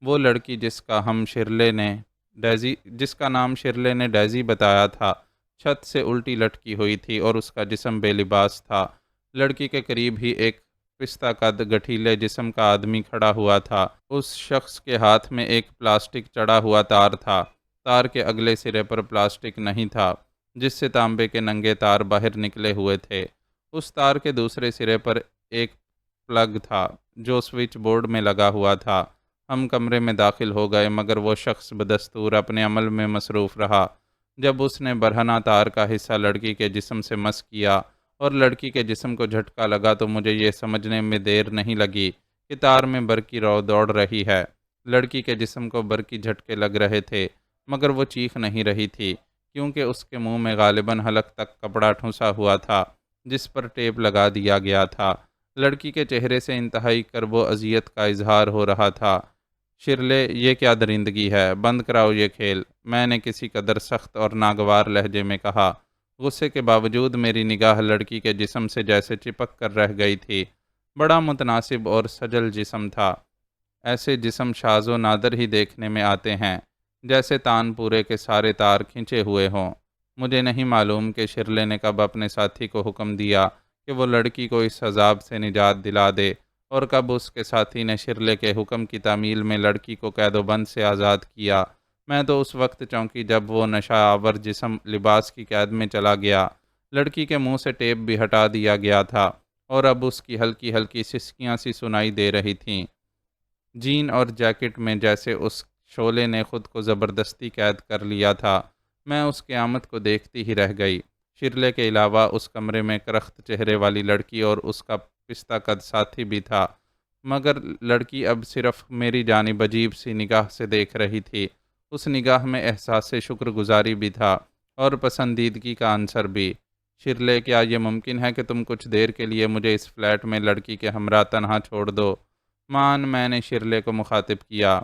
وہ لڑکی جس کا نام شرلے نے ڈیزی بتایا تھا، چھت سے الٹی لٹکی ہوئی تھی اور اس کا جسم بے لباس تھا۔ لڑکی کے قریب ہی ایک پستہ قد گٹھیلے جسم کا آدمی کھڑا ہوا تھا۔ اس شخص کے ہاتھ میں ایک پلاسٹک چڑھا ہوا تار تھا۔ تار کے اگلے سرے پر پلاسٹک نہیں تھا، جس سے تانبے کے ننگے تار باہر نکلے ہوئے تھے۔ اس تار کے دوسرے سرے پر ایک پلگ تھا جو سوئچ بورڈ میں لگا ہوا تھا۔ ہم کمرے میں داخل ہو گئے، مگر وہ شخص بدستور اپنے عمل میں مصروف رہا۔ جب اس نے برہنہ تار کا حصہ لڑکی کے جسم سے مس کیا اور لڑکی کے جسم کو جھٹکا لگا تو مجھے یہ سمجھنے میں دیر نہیں لگی کہ تار میں برقی رو دوڑ رہی ہے۔ لڑکی کے جسم کو برقی جھٹکے لگ رہے تھے، مگر وہ چیخ نہیں رہی تھی، کیونکہ اس کے منہ میں غالباً حلق تک کپڑا ٹھونسا ہوا تھا جس پر ٹیپ لگا دیا گیا تھا۔ لڑکی کے چہرے سے انتہائی کرب و اذیت کا اظہار ہو رہا تھا۔ شرلے، یہ کیا درندگی ہے؟ بند کراؤ یہ کھیل، میں نے کسی قدر سخت اور ناگوار لہجے میں کہا۔ غصے کے باوجود میری نگاہ لڑکی کے جسم سے جیسے چپک کر رہ گئی تھی۔ بڑا متناسب اور سجل جسم تھا۔ ایسے جسم شاذ و نادر ہی دیکھنے میں آتے ہیں، جیسے تان پورے کے سارے تار کھنچے ہوئے ہوں۔ مجھے نہیں معلوم کہ شرلے نے کب اپنے ساتھی کو حکم دیا کہ وہ لڑکی کو اس عذاب سے نجات دلا دے، اور کب اس کے ساتھی نے شرلے کے حکم کی تعمیل میں لڑکی کو قید و بند سے آزاد کیا۔ میں تو اس وقت چونکی جب وہ نشہ آور جسم لباس کی قید میں چلا گیا۔ لڑکی کے منہ سے ٹیپ بھی ہٹا دیا گیا تھا اور اب اس کی ہلکی ہلکی سسکیاں سی سنائی دے رہی تھیں۔ جین اور جیکٹ میں جیسے اس شعلے نے خود کو زبردستی قید کر لیا تھا۔ میں اس قیامت کو دیکھتی ہی رہ گئی۔ شرلے کے علاوہ اس کمرے میں کرخت چہرے والی لڑکی اور اس کا پستہ قد ساتھی بھی تھا، مگر لڑکی اب صرف میری جانب عجیب سی نگاہ سے دیکھ رہی تھی۔ اس نگاہ میں احساس شکر گزاری بھی تھا اور پسندیدگی کا عنصر بھی۔ شرلے، کیا یہ ممکن ہے کہ تم کچھ دیر کے لیے مجھے اس فلیٹ میں لڑکی کے ہمراہ تنہا چھوڑ دو؟ میں نے شرلے کو مخاطب کیا۔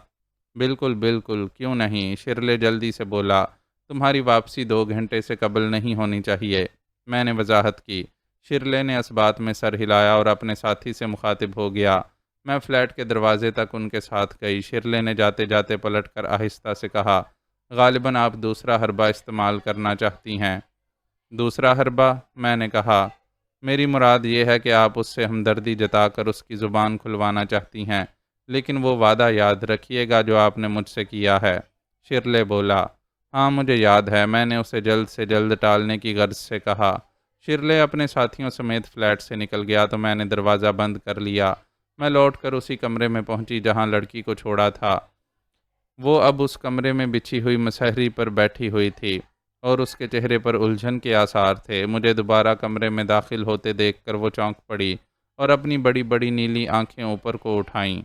بالکل بالکل، کیوں نہیں؟ شرلے جلدی سے بولا۔ تمہاری واپسی 2 گھنٹے سے قبل نہیں ہونی چاہیے۔ میں نے وضاحت کی۔ شرلے نے اس بات میں سر ہلایا اور اپنے ساتھی سے مخاطب ہو گیا۔ میں فلیٹ کے دروازے تک ان کے ساتھ گئی۔ شرلے نے جاتے جاتے پلٹ کر آہستہ سے کہا، غالباً آپ دوسرا حربہ استعمال کرنا چاہتی ہیں۔ دوسرا حربہ؟ میں نے کہا، میری مراد یہ ہے کہ آپ اس سے ہمدردی جتا کر اس کی زبان کھلوانا چاہتی ہیں، لیکن وہ وعدہ یاد رکھیے گا جو آپ نے مجھ سے کیا ہے۔ شرلے بولا، ہاں مجھے یاد ہے۔ میں نے اسے جلد سے جلد ٹالنے کی غرض سے کہا۔ شرلے اپنے ساتھیوں سمیت فلیٹ سے نکل گیا تو میں نے دروازہ بند کر لیا۔ میں لوٹ کر اسی کمرے میں پہنچی جہاں لڑکی کو چھوڑا تھا۔ وہ اب اس کمرے میں بچھی ہوئی مسہری پر بیٹھی ہوئی تھی اور اس کے چہرے پر الجھن کے آثار تھے۔ مجھے دوبارہ کمرے میں داخل ہوتے دیکھ کر وہ چونک پڑی اور اپنی بڑی بڑی نیلی آنکھیں اوپر کو اٹھائیں۔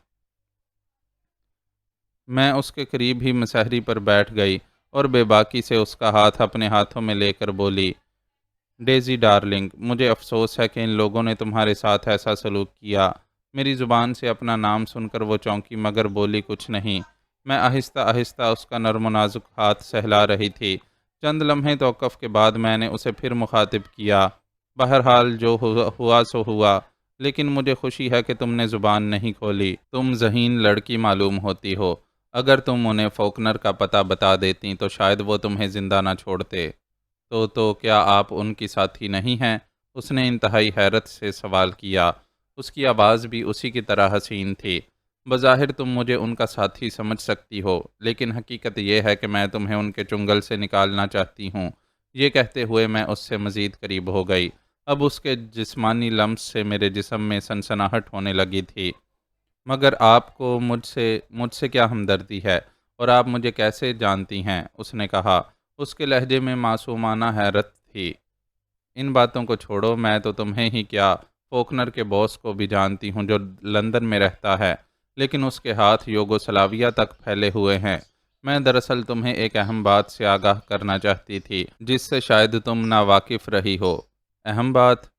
میں اس کے قریب ہی مسہری پر بیٹھ گئی اور بے باکی سے اس کا ہاتھ اپنے ہاتھوں میں لے کر بولی، ڈیزی ڈارلنگ، مجھے افسوس ہے کہ ان لوگوں نے تمہارے ساتھ ایسا سلوک کیا۔ میری زبان سے اپنا نام سن کر وہ چونکی مگر بولی کچھ نہیں۔ میں آہستہ آہستہ اس کا نرم و نازک ہاتھ سہلا رہی تھی۔ چند لمحے توقف کے بعد میں نے اسے پھر مخاطب کیا، بہرحال جو ہوا سو ہوا، لیکن مجھے خوشی ہے کہ تم نے زبان نہیں کھولی۔ تم ذہین لڑکی معلوم ہوتی ہو۔ اگر تم انہیں فوکنر کا پتہ بتا دیتی تو شاید وہ تمہیں زندہ نہ چھوڑتے۔ تو کیا آپ ان کی ساتھی نہیں ہیں؟ اس نے انتہائی حیرت سے سوال کیا۔ اس کی آواز بھی اسی کی طرح حسین تھی۔ بظاہر تم مجھے ان کا ساتھی سمجھ سکتی ہو، لیکن حقیقت یہ ہے کہ میں تمہیں ان کے چنگل سے نکالنا چاہتی ہوں۔ یہ کہتے ہوئے میں اس سے مزید قریب ہو گئی۔ اب اس کے جسمانی لمس سے میرے جسم میں سنسناہٹ ہونے لگی تھی۔ مگر آپ کو مجھ سے کیا ہمدردی ہے، اور آپ مجھے کیسے جانتی ہیں؟ اس نے کہا۔ اس کے لہجے میں معصومانہ حیرت تھی۔ ان باتوں کو چھوڑو، میں تو تمہیں ہی کیا، فوکنر کے باس کو بھی جانتی ہوں جو لندن میں رہتا ہے، لیکن اس کے ہاتھ یوگوسلاویہ تک پھیلے ہوئے ہیں۔ میں دراصل تمہیں ایک اہم بات سے آگاہ کرنا چاہتی تھی جس سے شاید تم ناواقف رہی ہو۔ اہم بات؟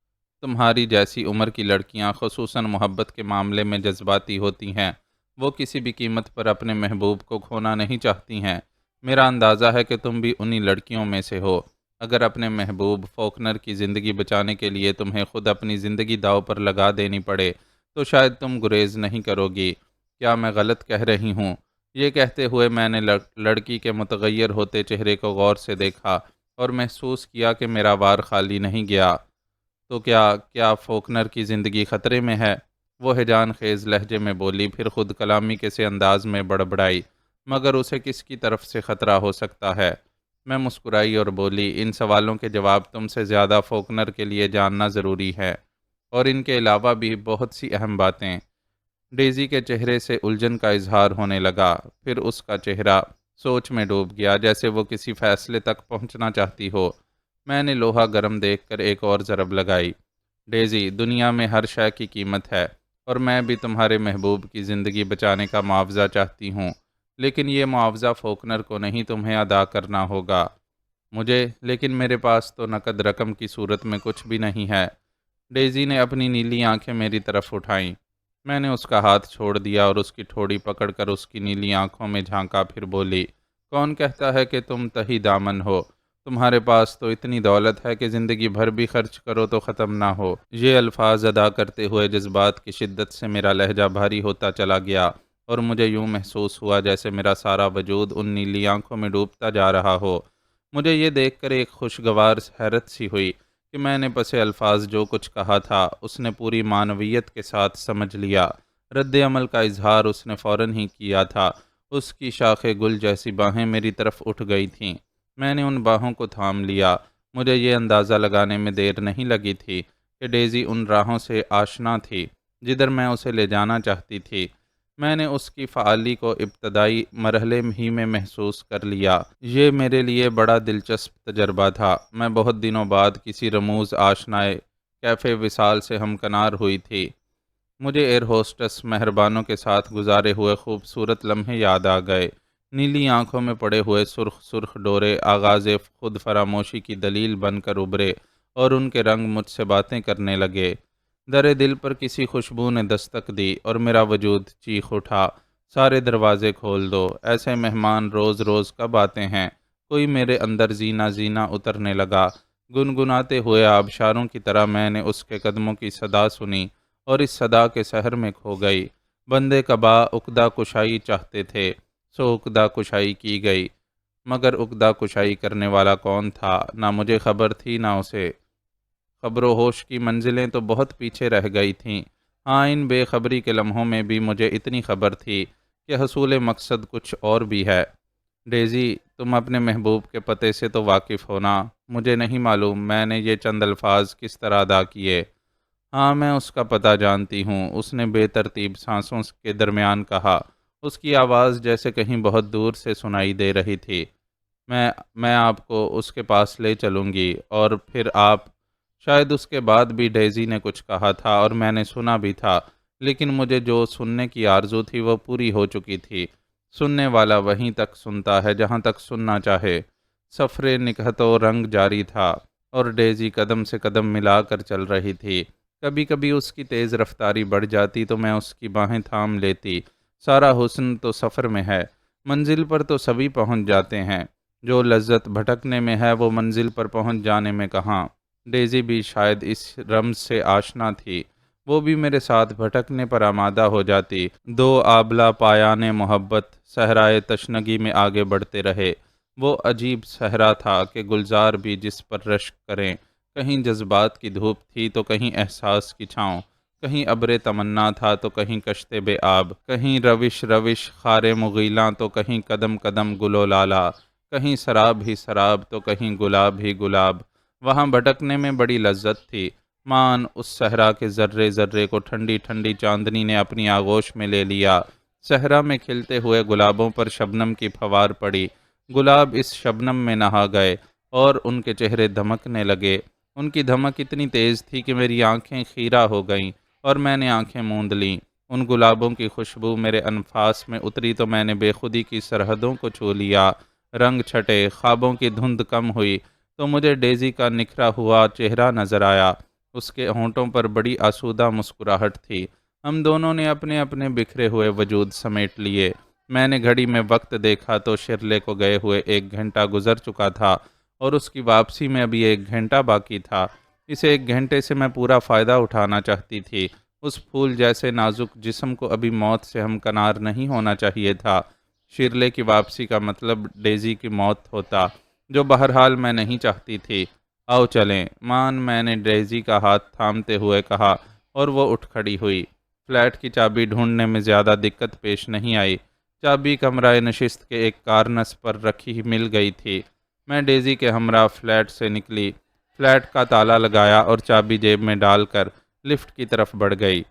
تمہاری جیسی عمر کی لڑکیاں خصوصاً محبت کے معاملے میں جذباتی ہوتی ہیں۔ وہ کسی بھی قیمت پر اپنے محبوب کو کھونا نہیں چاہتی ہیں۔ میرا اندازہ ہے کہ تم بھی انہی لڑکیوں میں سے ہو۔ اگر اپنے محبوب فوکنر کی زندگی بچانے کے لیے تمہیں خود اپنی زندگی داؤ پر لگا دینی پڑے تو شاید تم گریز نہیں کرو گی۔ کیا میں غلط کہہ رہی ہوں؟ یہ کہتے ہوئے میں نے لڑکی کے متغیر ہوتے چہرے کو غور سے دیکھا اور محسوس کیا کہ میرا وار خالی نہیں گیا۔ تو کیا فوکنر کی زندگی خطرے میں ہے؟ وہ ہیجان خیز لہجے میں بولی، پھر خود کلامی کے سے انداز میں بڑبڑائی، مگر اسے کس کی طرف سے خطرہ ہو سکتا ہے؟ میں مسکرائی اور بولی، ان سوالوں کے جواب تم سے زیادہ فوکنر کے لیے جاننا ضروری ہے، اور ان کے علاوہ بھی بہت سی اہم باتیں۔ ڈیزی کے چہرے سے الجھن کا اظہار ہونے لگا، پھر اس کا چہرہ سوچ میں ڈوب گیا جیسے وہ کسی فیصلے تک پہنچنا چاہتی ہو۔ میں نے لوہا گرم دیکھ کر ایک اور ضرب لگائی، ڈیزی، دنیا میں ہر شے کی قیمت ہے، اور میں بھی تمہارے محبوب کی زندگی بچانے کا معاوضہ چاہتی ہوں، لیکن یہ معاوضہ فوکنر کو نہیں، تمہیں ادا کرنا ہوگا۔ مجھے؟ لیکن میرے پاس تو نقد رقم کی صورت میں کچھ بھی نہیں ہے۔ ڈیزی نے اپنی نیلی آنکھیں میری طرف اٹھائیں۔ میں نے اس کا ہاتھ چھوڑ دیا اور اس کی ٹھوڑی پکڑ کر اس کی نیلی آنکھوں میں جھانکا، پھر بولی، کون کہتا ہے کہ تم تہی دامن ہو؟ تمہارے پاس تو اتنی دولت ہے کہ زندگی بھر بھی خرچ کرو تو ختم نہ ہو۔ یہ الفاظ ادا کرتے ہوئے جذبات کی شدت سے میرا لہجہ بھاری ہوتا چلا گیا اور مجھے یوں محسوس ہوا جیسے میرا سارا وجود ان نیلی آنکھوں میں ڈوبتا جا رہا ہو۔ مجھے یہ دیکھ کر ایک خوشگوار حیرت سی ہوئی کہ میں نے پس الفاظ جو کچھ کہا تھا اس نے پوری معنویت کے ساتھ سمجھ لیا۔ رد عمل کا اظہار اس نے فوراً ہی کیا تھا۔ اس کی شاخ گل جیسی باہیں میری طرف اٹھ گئی تھیں۔ میں نے ان باہوں کو تھام لیا۔ مجھے یہ اندازہ لگانے میں دیر نہیں لگی تھی کہ ڈیزی ان راہوں سے آشنا تھی جدھر میں اسے لے جانا چاہتی تھی۔ میں نے اس کی فعالی کو ابتدائی مرحلے ہی میں محسوس کر لیا۔ یہ میرے لیے بڑا دلچسپ تجربہ تھا۔ میں بہت دنوں بعد کسی رموز آشنائے کیفے وصال سے ہمکنار ہوئی تھی۔ مجھے ایئر ہوسٹس مہربانوں کے ساتھ گزارے ہوئے خوبصورت لمحے یاد آ گئے۔ نیلی آنکھوں میں پڑے ہوئے سرخ سرخ ڈورے آغاز خود فراموشی کی دلیل بن کر ابھرے اور ان کے رنگ مجھ سے باتیں کرنے لگے۔ در دل پر کسی خوشبو نے دستک دی اور میرا وجود چیخ اٹھا، سارے دروازے کھول دو، ایسے مہمان روز روز کب آتے ہیں؟ کوئی میرے اندر زینہ زینہ اترنے لگا۔ گنگناتے ہوئے آبشاروں کی طرح میں نے اس کے قدموں کی صدا سنی اور اس صدا کے سحر میں کھو گئی۔ بندے قبا عقدہ کشائی چاہتے تھے، سو عقدہ کشائی کی گئی، مگر عقدہ کشائی کرنے والا کون تھا؟ نہ مجھے خبر تھی نہ اسے۔ خبر و ہوش کی منزلیں تو بہت پیچھے رہ گئی تھیں، ہاں ان بے خبری کے لمحوں میں بھی مجھے اتنی خبر تھی کہ حصول مقصد کچھ اور بھی ہے۔ ڈیزی، تم اپنے محبوب کے پتے سے تو واقف ہو نا؟ مجھے نہیں معلوم میں نے یہ چند الفاظ کس طرح ادا کیے۔ ہاں میں اس کا پتہ جانتی ہوں، اس نے بے ترتیب سانسوں کے درمیان کہا۔ اس کی آواز جیسے کہیں بہت دور سے سنائی دے رہی تھی۔ میں آپ کو اس کے پاس لے چلوں گی اور پھر آپ۔ شاید اس کے بعد بھی ڈیزی نے کچھ کہا تھا اور میں نے سنا بھی تھا، لیکن مجھے جو سننے کی آرزو تھی وہ پوری ہو چکی تھی۔ سننے والا وہیں تک سنتا ہے جہاں تک سننا چاہے۔ سفر نکہت و رنگ جاری تھا اور ڈیزی قدم سے قدم ملا کر چل رہی تھی۔ کبھی کبھی اس کی تیز رفتاری بڑھ جاتی تو میں اس کی باہیں تھام لیتی۔ سارا حسن تو سفر میں ہے، منزل پر تو سبھی پہنچ جاتے ہیں، جو لذت بھٹکنے میں ہے وہ منزل پر پہنچ جانے میں کہاں؟ ڈیزی بھی شاید اس رمز سے آشنا تھی، وہ بھی میرے ساتھ بھٹکنے پر آمادہ ہو جاتی۔ دو آبلہ پایان محبت صحرائے تشنگی میں آگے بڑھتے رہے۔ وہ عجیب صحرا تھا کہ گلزار بھی جس پر رشک کریں، کہیں جذبات کی دھوپ تھی تو کہیں احساس کی چھاؤں، کہیں ابر تمنا تھا تو کہیں کشت بے آب، کہیں روش روش خار مغیلاں تو کہیں قدم قدم گل و لالا، کہیں سراب ہی سراب تو کہیں گلاب ہی گلاب۔ وہاں بھٹکنے میں بڑی لذت تھی، مان اس صحرا کے ذرے ذرے کو ٹھنڈی ٹھنڈی چاندنی نے اپنی آغوش میں لے لیا۔ صحرا میں کھلتے ہوئے گلابوں پر شبنم کی پھوار پڑی، گلاب اس شبنم میں نہا گئے اور ان کے چہرے دھمکنے لگے۔ ان کی دھمک اتنی تیز تھی کہ میری آنکھیں خیرہ ہو گئیں اور میں نے آنکھیں موند لیں۔ ان گلابوں کی خوشبو میرے انفاس میں اتری تو میں نے بے خودی کی سرحدوں کو چھو لیا۔ رنگ چھٹے، خوابوں کی دھند کم ہوئی تو مجھے ڈیزی کا نکھرا ہوا چہرہ نظر آیا۔ اس کے ہونٹوں پر بڑی آسودہ مسکراہٹ تھی۔ ہم دونوں نے اپنے اپنے بکھرے ہوئے وجود سمیٹ لیے۔ میں نے گھڑی میں وقت دیکھا تو شرلے کو گئے ہوئے 1 گھنٹہ گزر چکا تھا اور اس کی واپسی میں ابھی 1 گھنٹہ باقی تھا۔ اس 1 گھنٹے سے میں پورا فائدہ اٹھانا چاہتی تھی۔ اس پھول جیسے نازک جسم کو ابھی موت سے ہمکنار نہیں ہونا چاہیے تھا۔ شرلے کی واپسی کا مطلب ڈیزی کی موت ہوتا، جو بہرحال میں نہیں چاہتی تھی۔ آؤ چلیں، مان، میں نے ڈیزی کا ہاتھ تھامتے ہوئے کہا اور وہ اٹھ کھڑی ہوئی۔ فلیٹ کی چابی ڈھونڈنے میں زیادہ دقت پیش نہیں آئی۔ چابی کمرہ نشست کے ایک کارنس پر رکھی مل گئی تھی۔ میں ڈیزی کے ہمراہ فلیٹ سے نکلی، فلیٹ کا تالا لگایا اور چابی جیب میں ڈال کر لفٹ کی طرف بڑھ گئی۔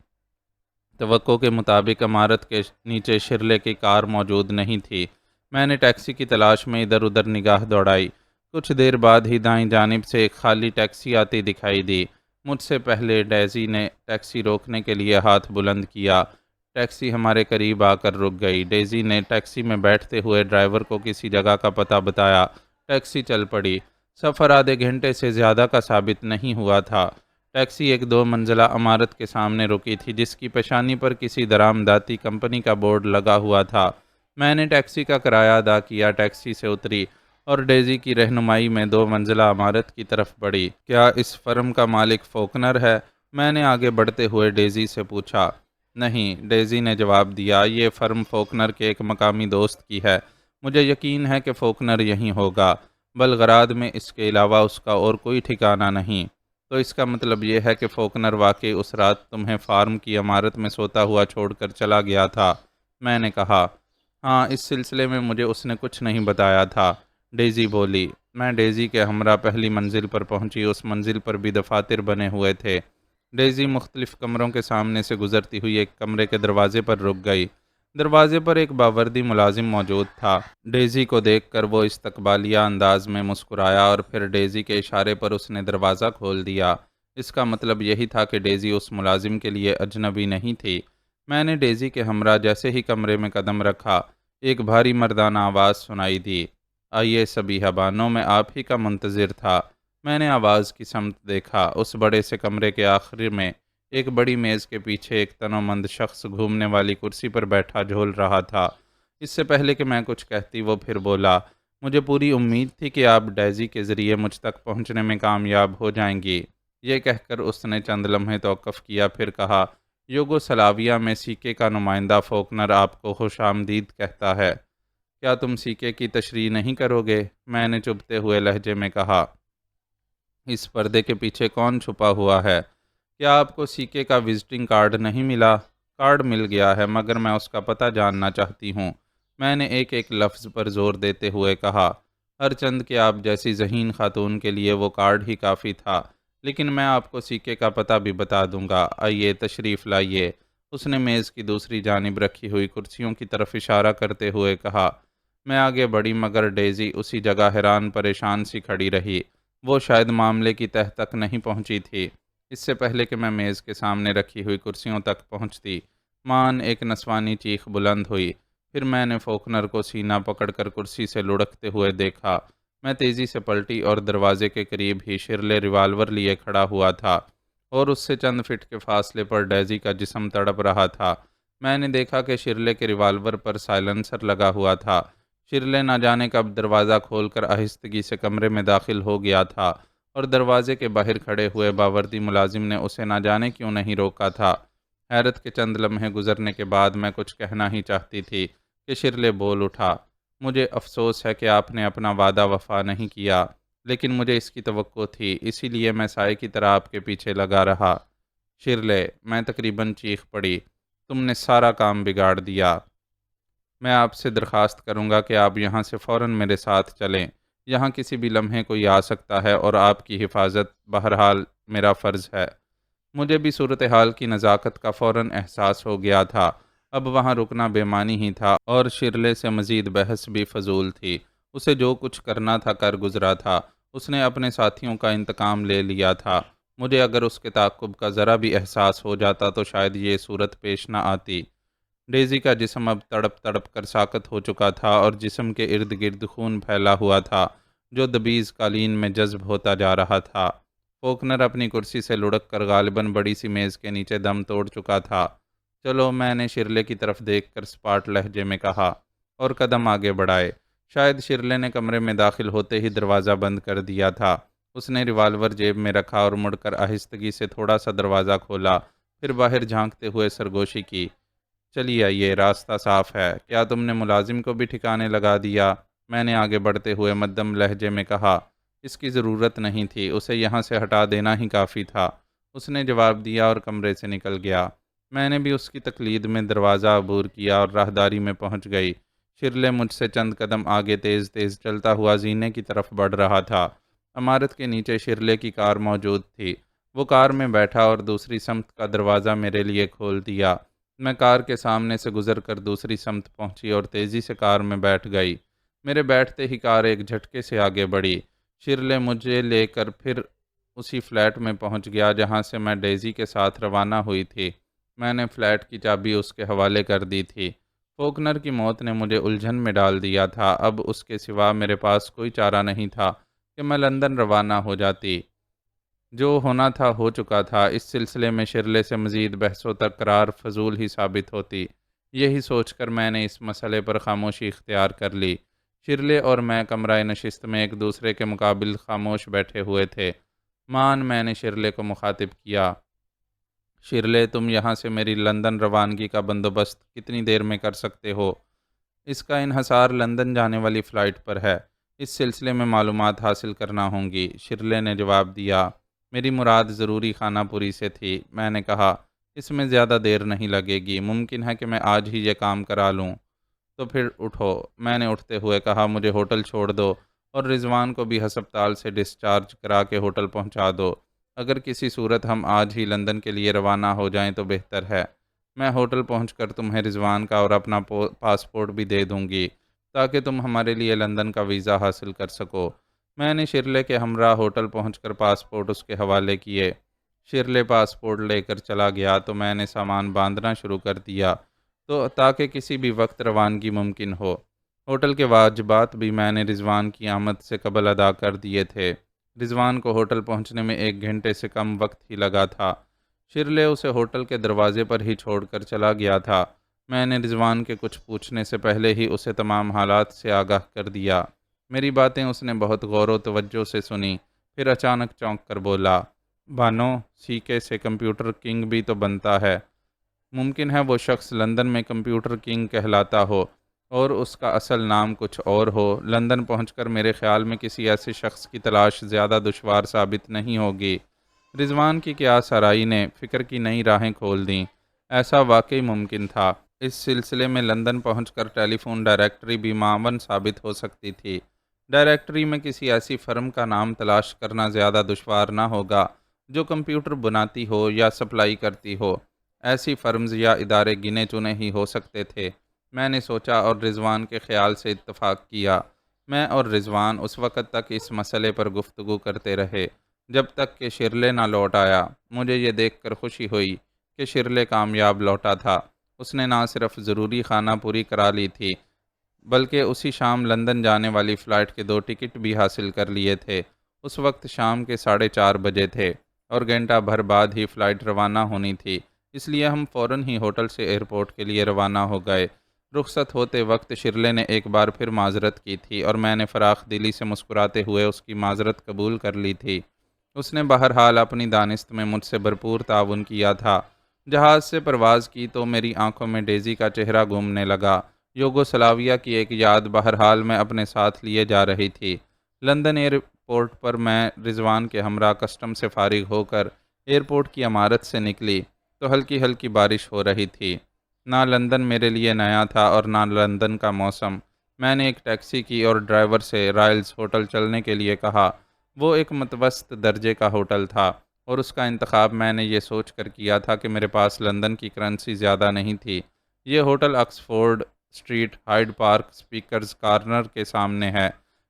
توقع کے مطابق عمارت کے نیچے شرلے کی کار موجود نہیں تھی۔ میں نے ٹیکسی کی تلاش میں ادھر ادھر نگاہ دوڑائی۔ کچھ دیر بعد ہی دائیں جانب سے ایک خالی ٹیکسی آتی دکھائی دی۔ مجھ سے پہلے ڈیزی نے ٹیکسی روکنے کے لیے ہاتھ بلند کیا۔ ٹیکسی ہمارے قریب آ کر رک گئی۔ ڈیزی نے ٹیکسی میں بیٹھتے ہوئے ڈرائیور کو کسی جگہ کا پتہ بتایا۔ ٹیکسی چل پڑی۔ سفر آدھے گھنٹے سے زیادہ کا ثابت نہیں ہوا تھا۔ ٹیکسی ایک 2 منزلہ عمارت کے سامنے رکی تھی جس کی پیشانی پر کسی درآمداتی کمپنی کا بورڈ لگا ہوا تھا۔ میں نے ٹیکسی کا کرایہ ادا کیا، ٹیکسی سے اتری اور ڈیزی کی رہنمائی میں 2 منزلہ عمارت کی طرف بڑھی۔ کیا اس فرم کا مالک فوکنر ہے؟ میں نے آگے بڑھتے ہوئے ڈیزی سے پوچھا۔ نہیں، ڈیزی نے جواب دیا، یہ فرم فوکنر کے ایک مقامی دوست کی ہے۔ مجھے یقین ہے کہ فوکنر یہیں ہوگا۔ بلغراد میں اس کے علاوہ اس کا اور کوئی ٹھکانہ نہیں۔ تو اس کا مطلب یہ ہے کہ فوکنر واقعی اس رات تمہیں فارم کی عمارت میں سوتا ہوا چھوڑ کر چلا گیا تھا؟ میں نے کہا۔ ہاں، اس سلسلے میں مجھے اس نے کچھ نہیں بتایا تھا، ڈیزی بولی۔ میں ڈیزی کے ہمراہ پہلی منزل پر پہنچی۔ اس منزل پر بھی دفاتر بنے ہوئے تھے۔ ڈیزی مختلف کمروں کے سامنے سے گزرتی ہوئی ایک کمرے کے دروازے پر رک گئی۔ دروازے پر ایک باوردی ملازم موجود تھا۔ ڈیزی کو دیکھ کر وہ استقبالیہ انداز میں مسکرایا اور پھر ڈیزی کے اشارے پر اس نے دروازہ کھول دیا۔ اس کا مطلب یہی تھا کہ ڈیزی اس ملازم کے لیے اجنبی نہیں تھی۔ میں نے ڈیزی کے ہمراہ جیسے ہی کمرے میں قدم رکھا، ایک بھاری مردانہ آواز سنائی دی۔ آئیے صبیحہ بانو، میں آپ ہی کا منتظر تھا۔ میں نے آواز کی سمت دیکھا۔ اس بڑے سے کمرے کے آخر میں ایک بڑی میز کے پیچھے ایک تنومند شخص گھومنے والی کرسی پر بیٹھا جھول رہا تھا۔ اس سے پہلے کہ میں کچھ کہتی وہ پھر بولا، مجھے پوری امید تھی کہ آپ ڈیزی کے ذریعے مجھ تک پہنچنے میں کامیاب ہو جائیں گی۔ یہ کہہ کر اس نے چند لمحے توقف کیا، پھر کہا، یوگوسلاویہ میں سیکے کا نمائندہ فوکنر آپ کو خوش آمدید کہتا ہے۔ کیا تم سیکے کی تشریح نہیں کرو گے؟ میں نے چبھتے ہوئے لہجے میں کہا۔ اس پردے کے پیچھے کون چھپا ہوا ہے؟ کیا آپ کو سیکے کا وزٹنگ کارڈ نہیں ملا؟ کارڈ مل گیا ہے، مگر میں اس کا پتہ جاننا چاہتی ہوں۔ میں نے ایک ایک لفظ پر زور دیتے ہوئے کہا۔ ہر چند کہ آپ جیسی ذہین خاتون کے لیے وہ کارڈ ہی کافی تھا، لیکن میں آپ کو سیکے کا پتہ بھی بتا دوں گا۔ آئیے تشریف لائیے۔ اس نے میز کی دوسری جانب رکھی ہوئی کرسیوں کی طرف اشارہ کرتے ہوئے کہا۔ میں آگے بڑھی، مگر ڈیزی اسی جگہ حیران پریشان سی کھڑی رہی۔ وہ شاید معاملے کی تہہ تک نہیں پہنچی تھی۔ اس سے پہلے کہ میں میز کے سامنے رکھی ہوئی کرسیوں تک پہنچتی، مان ایک نسوانی چیخ بلند ہوئی۔ پھر میں نے فوکنر کو سینہ پکڑ کر کرسی سے لڑکتے ہوئے دیکھا۔ میں تیزی سے پلٹی اور دروازے کے قریب ہی شرلے ریوالور لیے کھڑا ہوا تھا، اور اس سے چند فٹ کے فاصلے پر ڈیزی کا جسم تڑپ رہا تھا۔ میں نے دیکھا کہ شرلے کے ریوالور پر سائلنسر لگا ہوا تھا۔ شرلے نہ جانے کب دروازہ کھول کر آہستگی سے کمرے میں داخل ہو گیا تھا، اور دروازے کے باہر کھڑے ہوئے باوردی ملازم نے اسے نہ جانے کیوں نہیں روکا تھا۔ حیرت کے چند لمحے گزرنے کے بعد میں کچھ کہنا ہی چاہتی تھی کہ شرلے بول اٹھا۔ مجھے افسوس ہے کہ آپ نے اپنا وعدہ وفا نہیں کیا، لیکن مجھے اس کی توقع تھی، اسی لیے میں سائے کی طرح آپ کے پیچھے لگا رہا۔ شرلے، میں تقریباً چیخ پڑی، تم نے سارا کام بگاڑ دیا۔ میں آپ سے درخواست کروں گا کہ آپ یہاں سے فوراً میرے ساتھ چلیں۔ یہاں کسی بھی لمحے کوئی آ سکتا ہے، اور آپ کی حفاظت بہرحال میرا فرض ہے۔ مجھے بھی صورتحال کی نزاکت کا فوراً احساس ہو گیا تھا۔ اب وہاں رکنا بے معنی ہی تھا، اور شرلے سے مزید بحث بھی فضول تھی۔ اسے جو کچھ کرنا تھا کر گزرا تھا۔ اس نے اپنے ساتھیوں کا انتقام لے لیا تھا۔ مجھے اگر اس کے تعاقب کا ذرا بھی احساس ہو جاتا تو شاید یہ صورت پیش نہ آتی۔ ڈیزی کا جسم اب تڑپ تڑپ کر ساکت ہو چکا تھا، اور جسم کے ارد گرد خون پھیلا ہوا تھا جو دبیز قالین میں جذب ہوتا جا رہا تھا۔ فوکنر اپنی کرسی سے لڑک کر غالباً بڑی سی میز کے نیچے دم توڑ چکا تھا۔ چلو، میں نے شرلے کی طرف دیکھ کر سپاٹ لہجے میں کہا، اور قدم آگے بڑھائے۔ شاید شرلے نے کمرے میں داخل ہوتے ہی دروازہ بند کر دیا تھا۔ اس نے ریوالور جیب میں رکھا اور مڑ کر آہستگی سے تھوڑا سا دروازہ کھولا، پھر باہر جھانکتے ہوئے سرگوشی کی۔ چلیے آئیے، راستہ صاف ہے۔ کیا تم نے ملازم کو بھی ٹھکانے لگا دیا؟ میں نے آگے بڑھتے ہوئے مدھم لہجے میں کہا۔ اس کی ضرورت نہیں تھی، اسے یہاں سے ہٹا دینا ہی کافی تھا، اس نے جواب دیا اور کمرے سے نکل گیا۔ میں نے بھی اس کی تقلید میں دروازہ عبور کیا اور راہداری میں پہنچ گئی۔ شرلے مجھ سے چند قدم آگے تیز تیز چلتا ہوا زینے کی طرف بڑھ رہا تھا۔ عمارت کے نیچے شرلے کی کار موجود تھی۔ وہ کار میں بیٹھا اور دوسری سمت کا دروازہ میرے لیے کھول دیا۔ میں کار کے سامنے سے گزر کر دوسری سمت پہنچی اور تیزی سے کار میں بیٹھ گئی۔ میرے بیٹھتے ہی کار ایک جھٹکے سے آگے بڑھی۔ شرلے مجھے لے کر پھر اسی فلیٹ میں پہنچ گیا جہاں سے میں ڈیزی کے ساتھ روانہ ہوئی تھی۔ میں نے فلیٹ کی چابی اس کے حوالے کر دی تھی۔ فوکنر کی موت نے مجھے الجھن میں ڈال دیا تھا۔ اب اس کے سوا میرے پاس کوئی چارہ نہیں تھا کہ میں لندن روانہ ہو جاتی۔ جو ہونا تھا ہو چکا تھا۔ اس سلسلے میں شرلے سے مزید بحث و تکرار فضول ہی ثابت ہوتی۔ یہی سوچ کر میں نے اس مسئلے پر خاموشی اختیار کر لی۔ شرلے اور میں کمرہ نشست میں ایک دوسرے کے مقابل خاموش بیٹھے ہوئے تھے۔ میں نے شرلے کو مخاطب کیا۔ شرلے، تم یہاں سے میری لندن روانگی کا بندوبست کتنی دیر میں کر سکتے ہو؟ اس کا انحصار لندن جانے والی فلائٹ پر ہے۔ اس سلسلے میں معلومات حاصل کرنا ہوں گی، شرلے نے جواب دیا۔ میری مراد ضروری خانہ پوری سے تھی۔ میں نے کہا، اس میں زیادہ دیر نہیں لگے گی، ممکن ہے کہ میں آج ہی یہ کام کرا لوں۔ تو پھر اٹھو، میں نے اٹھتے ہوئے کہا، مجھے ہوٹل چھوڑ دو اور رضوان کو بھی ہسپتال سے ڈسچارج کرا کے ہوٹل پہنچا دو۔ اگر کسی صورت ہم آج ہی لندن کے لیے روانہ ہو جائیں تو بہتر ہے۔ میں ہوٹل پہنچ کر تمہیں رضوان کا اور اپنا پاسپورٹ بھی دے دوں گی تاکہ تم ہمارے لیے لندن کا ویزا حاصل کر سکو۔ میں نے شرلے کے ہمراہ ہوٹل پہنچ کر پاسپورٹ اس کے حوالے کیے۔ شرلے پاسپورٹ لے کر چلا گیا تو میں نے سامان باندھنا شروع کر دیا تاکہ کسی بھی وقت روانگی ممکن ہو۔ ہوٹل کے واجبات بھی میں نے رضوان کی آمد سے قبل ادا کر دیے تھے۔ رضوان کو ہوٹل پہنچنے میں 1 گھنٹے سے کم وقت ہی لگا تھا۔ شرلے اسے ہوٹل کے دروازے پر ہی چھوڑ کر چلا گیا تھا۔ میں نے رضوان کے کچھ پوچھنے سے پہلے ہی اسے تمام حالات سے آگاہ کر دیا۔ میری باتیں اس نے بہت غور و توجہ سے سنی، پھر اچانک چونک کر بولا، بانو، سی کے سے کمپیوٹر کنگ بھی تو بنتا ہے۔ ممکن ہے وہ شخص لندن میں کمپیوٹر کنگ کہلاتا ہو اور اس کا اصل نام کچھ اور ہو۔ لندن پہنچ کر میرے خیال میں کسی ایسے شخص کی تلاش زیادہ دشوار ثابت نہیں ہوگی۔ رضوان کی قیاس آرائی نے فکر کی نئی راہیں کھول دیں۔ ایسا واقعی ممکن تھا۔ اس سلسلے میں لندن پہنچ کر ٹیلی فون ڈائریکٹری بھی معاون ثابت ہو سکتی تھی۔ ڈائریکٹری میں کسی ایسی فرم کا نام تلاش کرنا زیادہ دشوار نہ ہوگا جو کمپیوٹر بناتی ہو یا سپلائی کرتی ہو۔ ایسی فرمز یا ادارے گنے چنے ہی ہو سکتے تھے، میں نے سوچا اور رضوان کے خیال سے اتفاق کیا۔ میں اور رضوان اس وقت تک اس مسئلے پر گفتگو کرتے رہے جب تک کہ شرلے نہ لوٹ آیا۔ مجھے یہ دیکھ کر خوشی ہوئی کہ شرلے کامیاب لوٹا تھا۔ اس نے نہ صرف ضروری خانہ پوری کرا لی تھی بلکہ اسی شام لندن جانے والی فلائٹ کے 2 ٹکٹ بھی حاصل کر لیے تھے۔ اس وقت شام کے 4:30 بجے تھے اور گھنٹہ بھر بعد ہی فلائٹ روانہ ہونی تھی، اس لیے ہم فوراً ہی ہوٹل سے ایئرپورٹ کے لیے روانہ ہو گئے۔ رخصت ہوتے وقت شرلے نے ایک بار پھر معذرت کی تھی اور میں نے فراخ دلی سے مسکراتے ہوئے اس کی معذرت قبول کر لی تھی۔ اس نے بہرحال اپنی دانست میں مجھ سے بھرپور تعاون کیا تھا۔ جہاز سے پرواز کی تو میری آنکھوں میں ڈیزی کا چہرہ گھومنے لگا۔ یوگوسلاویہ کی ایک یاد بہرحال میں اپنے ساتھ لیے جا رہی تھی۔ لندن ایئرپورٹ پر میں رضوان کے ہمراہ کسٹم سے فارغ ہو کر ایئرپورٹ کی عمارت سے نکلی تو ہلکی ہلکی بارش ہو رہی تھی۔ نہ لندن میرے لیے نیا تھا اور نہ لندن کا موسم۔ میں نے ایک ٹیکسی کی اور ڈرائیور سے رائلز ہوٹل چلنے کے لیے کہا۔ وہ ایک متوسط درجے کا ہوٹل تھا اور اس کا انتخاب میں نے یہ سوچ کر کیا تھا کہ میرے پاس لندن کی کرنسی زیادہ نہیں تھی۔ یہ hotel Oxford Street, Hyde Park, Speakers Corner کے سامنے ہے۔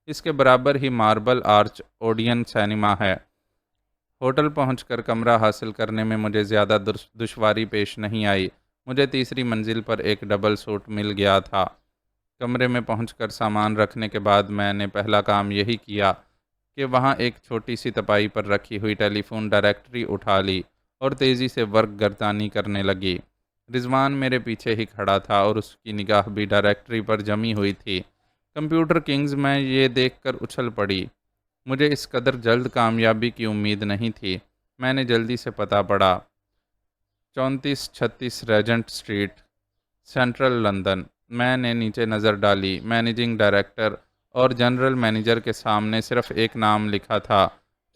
اس کے برابر ہی ماربل آرچ اوڈین سینما ہے۔ ہوٹل پہنچ کر کمرہ حاصل کرنے میں مجھے زیادہ دشواری پیش نہیں آئی۔ مجھے تیسری منزل پر ایک ڈبل سوٹ مل گیا تھا۔ کمرے میں پہنچ کر سامان رکھنے کے بعد میں نے پہلا کام یہی کیا کہ وہاں ایک چھوٹی سی تپائی پر رکھی ہوئی ٹیلی فون ڈائریکٹری اٹھا لی اور تیزی سے ورق گردانی کرنے لگی۔ رضوان میرے پیچھے ہی کھڑا تھا اور اس کی نگاہ بھی ڈائریکٹری پر جمی ہوئی تھی۔ کمپیوٹر کنگز میں یہ دیکھ کر اچھل پڑی۔ مجھے اس قدر جلد کامیابی کی امید نہیں تھی۔ میں نے جلدی سے پتہ پڑھا، 3436 ریجنٹ اسٹریٹ، سینٹرل لندن۔ میں نے نیچے نظر ڈالی۔ مینیجنگ ڈائریکٹر اور جنرل مینیجر کے سامنے صرف ایک نام لکھا تھا،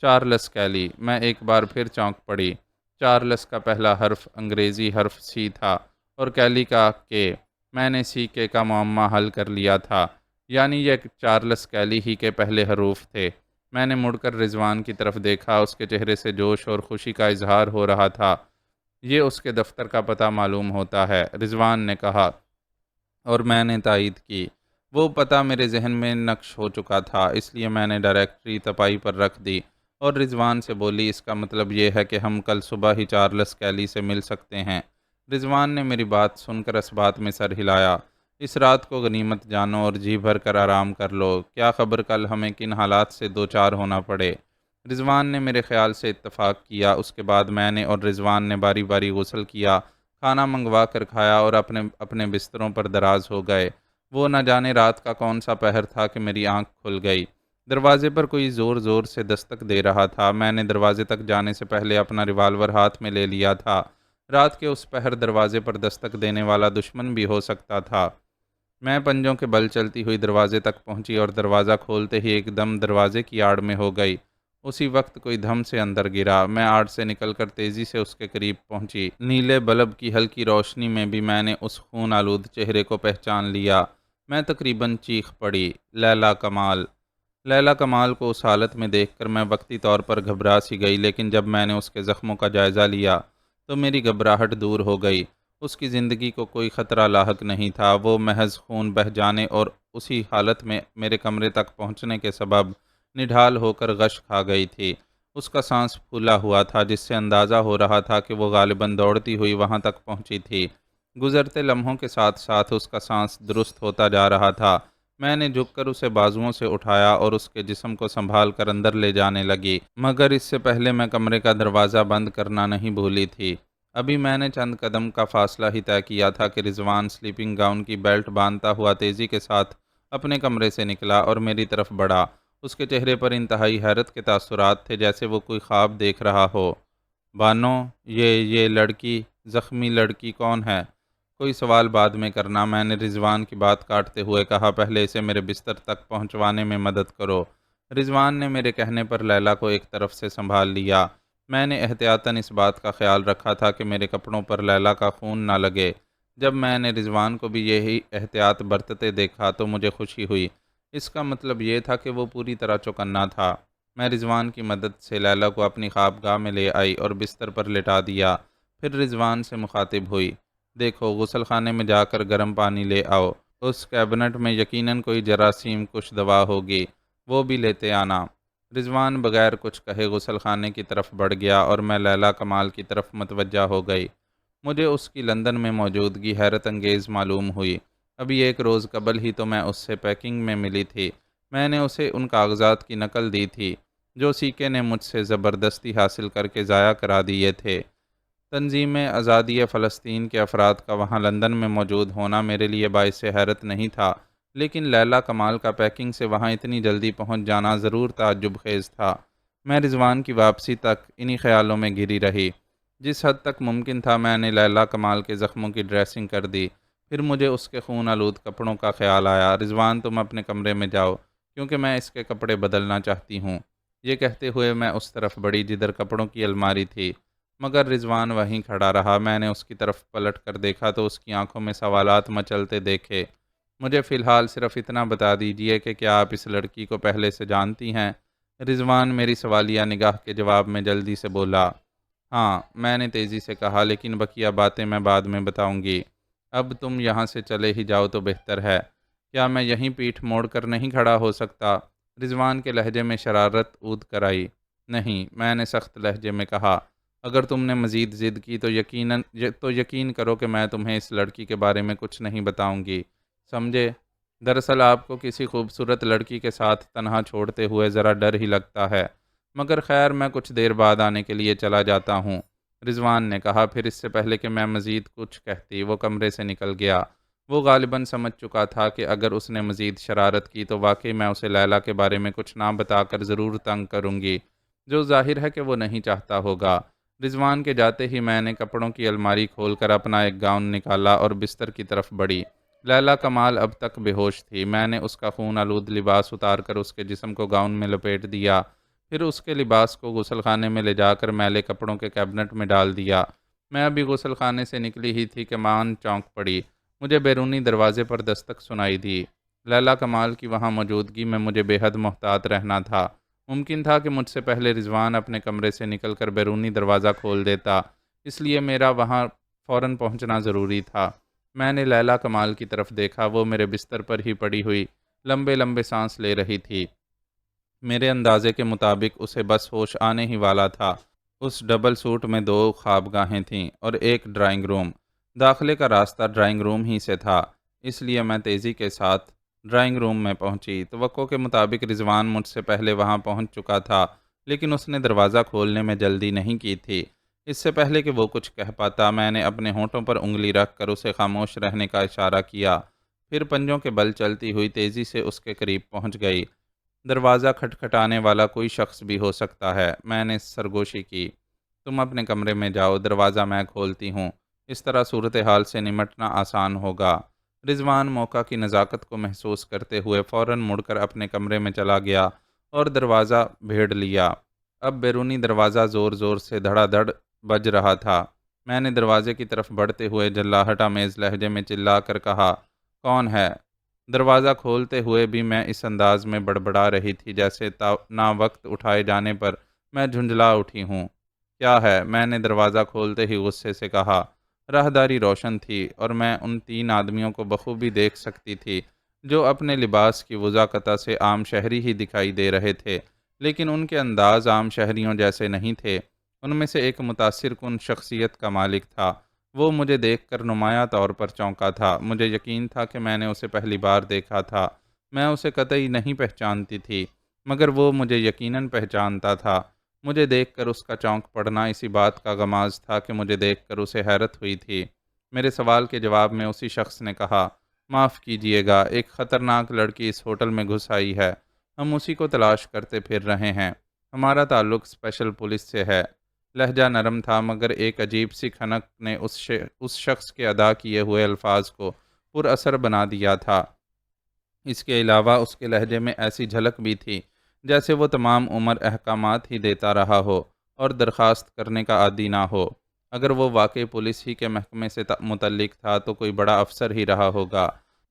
چارلس کیلی۔ میں ایک بار پھر چونک پڑی۔ چارلس کا پہلا حرف انگریزی حرف سی تھا اور کیلی کا کے۔ میں نے سی کے کا معمہ حل کر لیا تھا، یعنی یہ چارلس کیلی ہی کے پہلے حروف تھے۔ میں نے مڑ کر رضوان کی طرف دیکھا۔ اس کے چہرے سے جوش اور خوشی کا اظہار ہو رہا تھا۔ یہ اس کے دفتر کا پتہ معلوم ہوتا ہے، رضوان نے کہا اور میں نے تائید کی۔ وہ پتہ میرے ذہن میں نقش ہو چکا تھا، اس لیے میں نے ڈائریکٹری تپائی پر رکھ دی اور رضوان سے بولی، اس کا مطلب یہ ہے کہ ہم کل صبح ہی چارلس کیلی سے مل سکتے ہیں۔ رضوان نے میری بات سن کر اس بات میں سر ہلایا۔ اس رات کو غنیمت جانو اور جی بھر کر آرام کر لو، کیا خبر کل ہمیں کن حالات سے دوچار ہونا پڑے۔ رضوان نے میرے خیال سے اتفاق کیا۔ اس کے بعد میں نے اور رضوان نے باری باری غسل کیا، کھانا منگوا کر کھایا اور اپنے بستروں پر دراز ہو گئے۔ وہ نہ جانے رات کا کون سا پہر تھا کہ میری آنکھ کھل گئی۔ دروازے پر کوئی زور زور سے دستک دے رہا تھا۔ میں نے دروازے تک جانے سے پہلے اپنا ریوالور ہاتھ میں لے لیا تھا۔ رات کے اس پہر دروازے پر دستک دینے والا دشمن بھی ہو سکتا تھا۔ میں پنجوں کے بل چلتی ہوئی دروازے تک پہنچی اور دروازہ کھولتے ہی ایک دم دروازے کی آڑ میں ہو گئی۔ اسی وقت کوئی دھم سے اندر گرا۔ میں آڑ سے نکل کر تیزی سے اس کے قریب پہنچی۔ نیلے بلب کی ہلکی روشنی میں بھی میں نے اس خون آلود چہرے کو پہچان لیا۔ میں تقریباً چیخ پڑی، لیلا کمال! لیلا کمال کو اس حالت میں دیکھ کر میں وقتی طور پر گھبرا سی گئی، لیکن جب میں نے اس کے زخموں کا جائزہ لیا تو میری گھبراہٹ دور ہو گئی۔ اس کی زندگی کو کوئی خطرہ لاحق نہیں تھا۔ وہ محض خون بہہ جانے اور اسی حالت میں میرے کمرے تک پہنچنے کے سبب نڈھال ہو کر غش کھا گئی تھی۔ اس کا سانس پھولا ہوا تھا، جس سے اندازہ ہو رہا تھا کہ وہ غالباً دوڑتی ہوئی وہاں تک پہنچی تھی۔ گزرتے لمحوں کے ساتھ ساتھ اس کا سانس درست ہوتا جا رہا تھا۔ میں نے جھک کر اسے بازوؤں سے اٹھایا اور اس کے جسم کو سنبھال کر اندر لے جانے لگی، مگر اس سے پہلے میں کمرے کا دروازہ بند کرنا نہیں بھولی تھی۔ ابھی میں نے چند قدم کا فاصلہ ہی طے کیا تھا کہ رضوان سلیپنگ گاؤن کی بیلٹ باندھتا ہوا تیزی کے ساتھ اپنے کمرے سے نکلا اور میری طرف بڑھا۔ اس کے چہرے پر انتہائی حیرت کے تاثرات تھے، جیسے وہ کوئی خواب دیکھ رہا ہو۔ بانو، یہ لڑکی، زخمی لڑکی کون ہے؟ کوئی سوال بعد میں کرنا، میں نے رضوان کی بات کاٹتے ہوئے کہا، پہلے اسے میرے بستر تک پہنچوانے میں مدد کرو۔ رضوان نے میرے کہنے پر لیلا کو ایک طرف سے سنبھال لیا۔ میں نے احتیاطاً اس بات کا خیال رکھا تھا کہ میرے کپڑوں پر لیلا کا خون نہ لگے۔ جب میں نے رضوان کو بھی یہی احتیاط برتتے دیکھا تو مجھے خوشی ہوئی۔ اس کا مطلب یہ تھا کہ وہ پوری طرح چوکنا تھا۔ میں رضوان کی مدد سے لیلا کو اپنی خوابگاہ میں لے آئی اور بستر پر لٹا دیا۔ پھر رضوان سے مخاطب ہوئی، دیکھو، غسل خانے میں جا کر گرم پانی لے آؤ۔ اس کیبنٹ میں یقیناً کوئی جراثیم کش دوا ہوگی، وہ بھی لیتے آنا۔ رضوان بغیر کچھ کہے غسل خانے کی طرف بڑھ گیا اور میں لیلا کمال کی طرف متوجہ ہو گئی۔ مجھے اس کی لندن میں موجودگی حیرت انگیز معلوم ہوئی۔ ابھی ایک روز قبل ہی تو میں اس سے پیکنگ میں ملی تھی۔ میں نے اسے ان کاغذات کی نقل دی تھی جو سیکے نے مجھ سے زبردستی حاصل کر کے ضائع کرا دیے تھے۔ تنظیم آزادی فلسطین کے افراد کا وہاں لندن میں موجود ہونا میرے لیے باعث حیرت نہیں تھا، لیکن لیلا کمال کا پیکنگ سے وہاں اتنی جلدی پہنچ جانا ضرور تعجب خیز تھا۔ میں رضوان کی واپسی تک انہی خیالوں میں گھری رہی۔ جس حد تک ممکن تھا میں نے لیلا کمال کے زخموں کی ڈریسنگ کر دی۔ پھر مجھے اس کے خون آلود کپڑوں کا خیال آیا۔ رضوان، تم اپنے کمرے میں جاؤ، کیونکہ میں اس کے کپڑے بدلنا چاہتی ہوں۔ یہ کہتے ہوئے میں اس طرف بڑھی جدھر کپڑوں کی الماری تھی، مگر رضوان وہیں کھڑا رہا۔ میں نے اس کی طرف پلٹ کر دیکھا تو اس کی آنکھوں میں سوالات مچلتے دیکھے۔ مجھے فی الحال صرف اتنا بتا دیجئے کہ کیا آپ اس لڑکی کو پہلے سے جانتی ہیں؟ رضوان میری سوالیہ نگاہ کے جواب میں جلدی سے بولا۔ ہاں، میں نے تیزی سے کہا، لیکن بقیہ باتیں میں بعد میں بتاؤں گی۔ اب تم یہاں سے چلے ہی جاؤ تو بہتر ہے۔ کیا میں یہیں پیٹھ موڑ کر نہیں کھڑا ہو سکتا؟ رضوان کے لہجے میں شرارت اود کر آئی۔ نہیں، میں نے سخت لہجے میں کہا، اگر تم نے مزید ضد کی تو یقین کرو کہ میں تمہیں اس لڑکی کے بارے میں کچھ نہیں بتاؤں گی، سمجھے؟ دراصل آپ کو کسی خوبصورت لڑکی کے ساتھ تنہا چھوڑتے ہوئے ذرا ڈر ہی لگتا ہے، مگر خیر، میں کچھ دیر بعد آنے کے لیے چلا جاتا ہوں، رضوان نے کہا۔ پھر اس سے پہلے کہ میں مزید کچھ کہتی وہ کمرے سے نکل گیا۔ وہ غالباً سمجھ چکا تھا کہ اگر اس نے مزید شرارت کی تو واقعی میں اسے لیلا کے بارے میں کچھ نہ بتا کر ضرور تنگ کروں گی، جو ظاہر ہے کہ وہ نہیں چاہتا ہوگا۔ رضوان کے جاتے ہی میں نے کپڑوں کی الماری کھول کر اپنا ایک گاؤن نکالا اور بستر کی طرف بڑھی۔ لیلا کمال اب تک بے ہوش تھی۔ میں نے اس کا خون آلود لباس اتار کر اس کے جسم کو گاؤن میں لپیٹ دیا، پھر اس کے لباس کو غسل خانے میں لے جا کر میلے کپڑوں کے کیبنٹ میں ڈال دیا۔ میں ابھی غسل خانے سے نکلی ہی تھی کہ مان چونک پڑی۔ مجھے بیرونی دروازے پر دستک سنائی دی۔ لیلا کمال کی وہاں موجودگی میں مجھے بے حد محتاط رہنا تھا۔ ممکن تھا کہ مجھ سے پہلے رضوان اپنے کمرے سے نکل کر بیرونی دروازہ کھول دیتا، اس لیے میرا وہاں فوراً پہنچنا ضروری تھا۔ میں نے لیلا کمال کی طرف دیکھا۔ وہ میرے بستر پر ہی پڑی ہوئی لمبے لمبے سانس لے رہی تھی۔ میرے اندازے کے مطابق اسے بس ہوش آنے ہی والا تھا۔ اس ڈبل سوٹ میں 2 خوابگاہیں تھیں اور ایک ڈرائنگ روم۔ داخلے کا راستہ ڈرائنگ روم ہی سے تھا، اس لیے میں تیزی کے ساتھ ڈرائنگ روم میں پہنچی۔ توقع کے مطابق رضوان مجھ سے پہلے وہاں پہنچ چکا تھا، لیکن اس نے دروازہ کھولنے میں جلدی نہیں کی تھی۔ اس سے پہلے کہ وہ کچھ کہہ پاتا، میں نے اپنے ہونٹوں پر انگلی رکھ کر اسے خاموش رہنے کا اشارہ کیا، پھر پنجوں کے بل چلتی ہوئی تیزی سے اس کے قریب پہنچ گئی۔ دروازہ کھٹکھٹانے والا کوئی شخص بھی ہو سکتا ہے، میں نے سرگوشی کی۔ تم اپنے کمرے میں جاؤ، دروازہ میں کھولتی ہوں، اس طرح صورتحال سے نمٹنا آسان ہوگا۔ رضوان موقع کی نزاکت کو محسوس کرتے ہوئے فوراً مڑ کر اپنے کمرے میں چلا گیا اور دروازہ بھیڑ لیا۔ اب بیرونی دروازہ زور زور سے دھڑا دھڑ بج رہا تھا۔ میں نے دروازے کی طرف بڑھتے ہوئے جلاہٹ آمیز لہجے میں چلا کر کہا، کون ہے؟ دروازہ کھولتے ہوئے بھی میں اس انداز میں بڑبڑا رہی تھی جیسے نا وقت اٹھائے جانے پر میں جھنجلا اٹھی ہوں۔ کیا ہے؟ میں نے دروازہ کھولتے ہی غصے سے کہا۔ راہداری روشن تھی اور میں ان 3 آدمیوں کو بخوبی دیکھ سکتی تھی جو اپنے لباس کی وضاحت سے عام شہری ہی دکھائی دے رہے تھے، لیکن ان کے انداز عام شہریوں جیسے نہیں تھے۔ ان میں سے ایک متاثر کن شخصیت کا مالک تھا۔ وہ مجھے دیکھ کر نمایاں طور پر چونکا تھا۔ مجھے یقین تھا کہ میں نے اسے پہلی بار دیکھا تھا۔ میں اسے قطعی نہیں پہچانتی تھی، مگر وہ مجھے یقیناً پہچانتا تھا۔ مجھے دیکھ کر اس کا چونک پڑنا اسی بات کا غماز تھا کہ مجھے دیکھ کر اسے حیرت ہوئی تھی۔ میرے سوال کے جواب میں اسی شخص نے کہا، معاف کیجیے گا، ایک خطرناک لڑکی اس ہوٹل میں گھس آئی ہے، ہم اسی کو تلاش کرتے پھر رہے ہیں۔ ہمارا تعلق اسپیشل پولیس سے ہے۔ لہجہ نرم تھا مگر ایک عجیب سی کھنک نے اس شخص کے ادا کیے ہوئے الفاظ کو پر اثر بنا دیا تھا۔ اس کے علاوہ اس کے لہجے میں ایسی جھلک بھی تھی جیسے وہ تمام عمر احکامات ہی دیتا رہا ہو اور درخواست کرنے کا عادی نہ ہو۔ اگر وہ واقعی پولیس ہی کے محکمے سے متعلق تھا تو کوئی بڑا افسر ہی رہا ہوگا،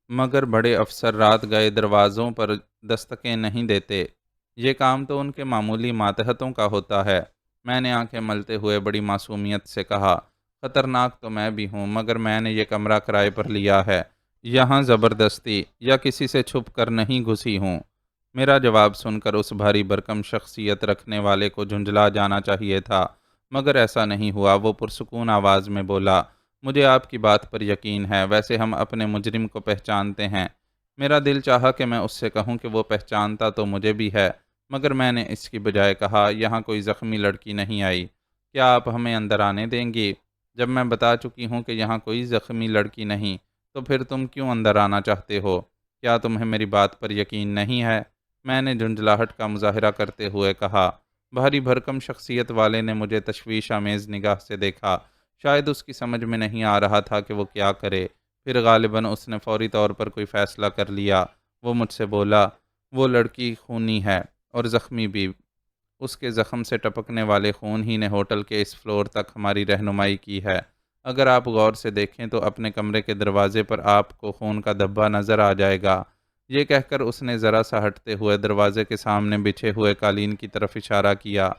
مگر بڑے افسر رات گئے دروازوں پر دستکیں نہیں دیتے، یہ کام تو ان کے معمولی ماتحتوں کا ہوتا ہے۔ میں نے آنکھیں ملتے ہوئے بڑی معصومیت سے کہا، خطرناک تو میں بھی ہوں مگر میں نے یہ کمرہ کرائے پر لیا ہے، یہاں زبردستی یا کسی سے چھپ کر نہیں گھسی ہوں۔ میرا جواب سن کر اس بھاری بھرکم شخصیت رکھنے والے کو جھنجھلا جانا چاہیے تھا، مگر ایسا نہیں ہوا۔ وہ پرسکون آواز میں بولا، مجھے آپ کی بات پر یقین ہے، ویسے ہم اپنے مجرم کو پہچانتے ہیں۔ میرا دل چاہا کہ میں اس سے کہوں کہ وہ پہچانتا تو مجھے بھی ہے، مگر میں نے اس کی بجائے کہا، یہاں کوئی زخمی لڑکی نہیں آئی، کیا آپ ہمیں اندر آنے دیں گی؟ جب میں بتا چکی ہوں کہ یہاں کوئی زخمی لڑکی نہیں، تو پھر تم کیوں اندر آنا چاہتے ہو؟ کیا تمہیں میری بات پر یقین نہیں ہے؟ میں نے جھنجھلاہٹ کا مظاہرہ کرتے ہوئے کہا۔ بھاری بھرکم شخصیت والے نے مجھے تشویش آمیز نگاہ سے دیکھا، شاید اس کی سمجھ میں نہیں آ رہا تھا کہ وہ کیا کرے، پھر غالباً اس نے فوری طور پر کوئی فیصلہ کر لیا۔ وہ مجھ سے بولا، وہ لڑکی خونی ہے اور زخمی بھی، اس کے زخم سے ٹپکنے والے خون ہی نے ہوٹل کے اس فلور تک ہماری رہنمائی کی ہے۔ اگر آپ غور سے دیکھیں تو اپنے کمرے کے دروازے پر آپ کو خون کا دھبا نظر آ جائے گا۔ یہ کہہ کر اس نے ذرا سا ہٹتے ہوئے دروازے کے سامنے بچھے ہوئے قالین کی طرف اشارہ کیا۔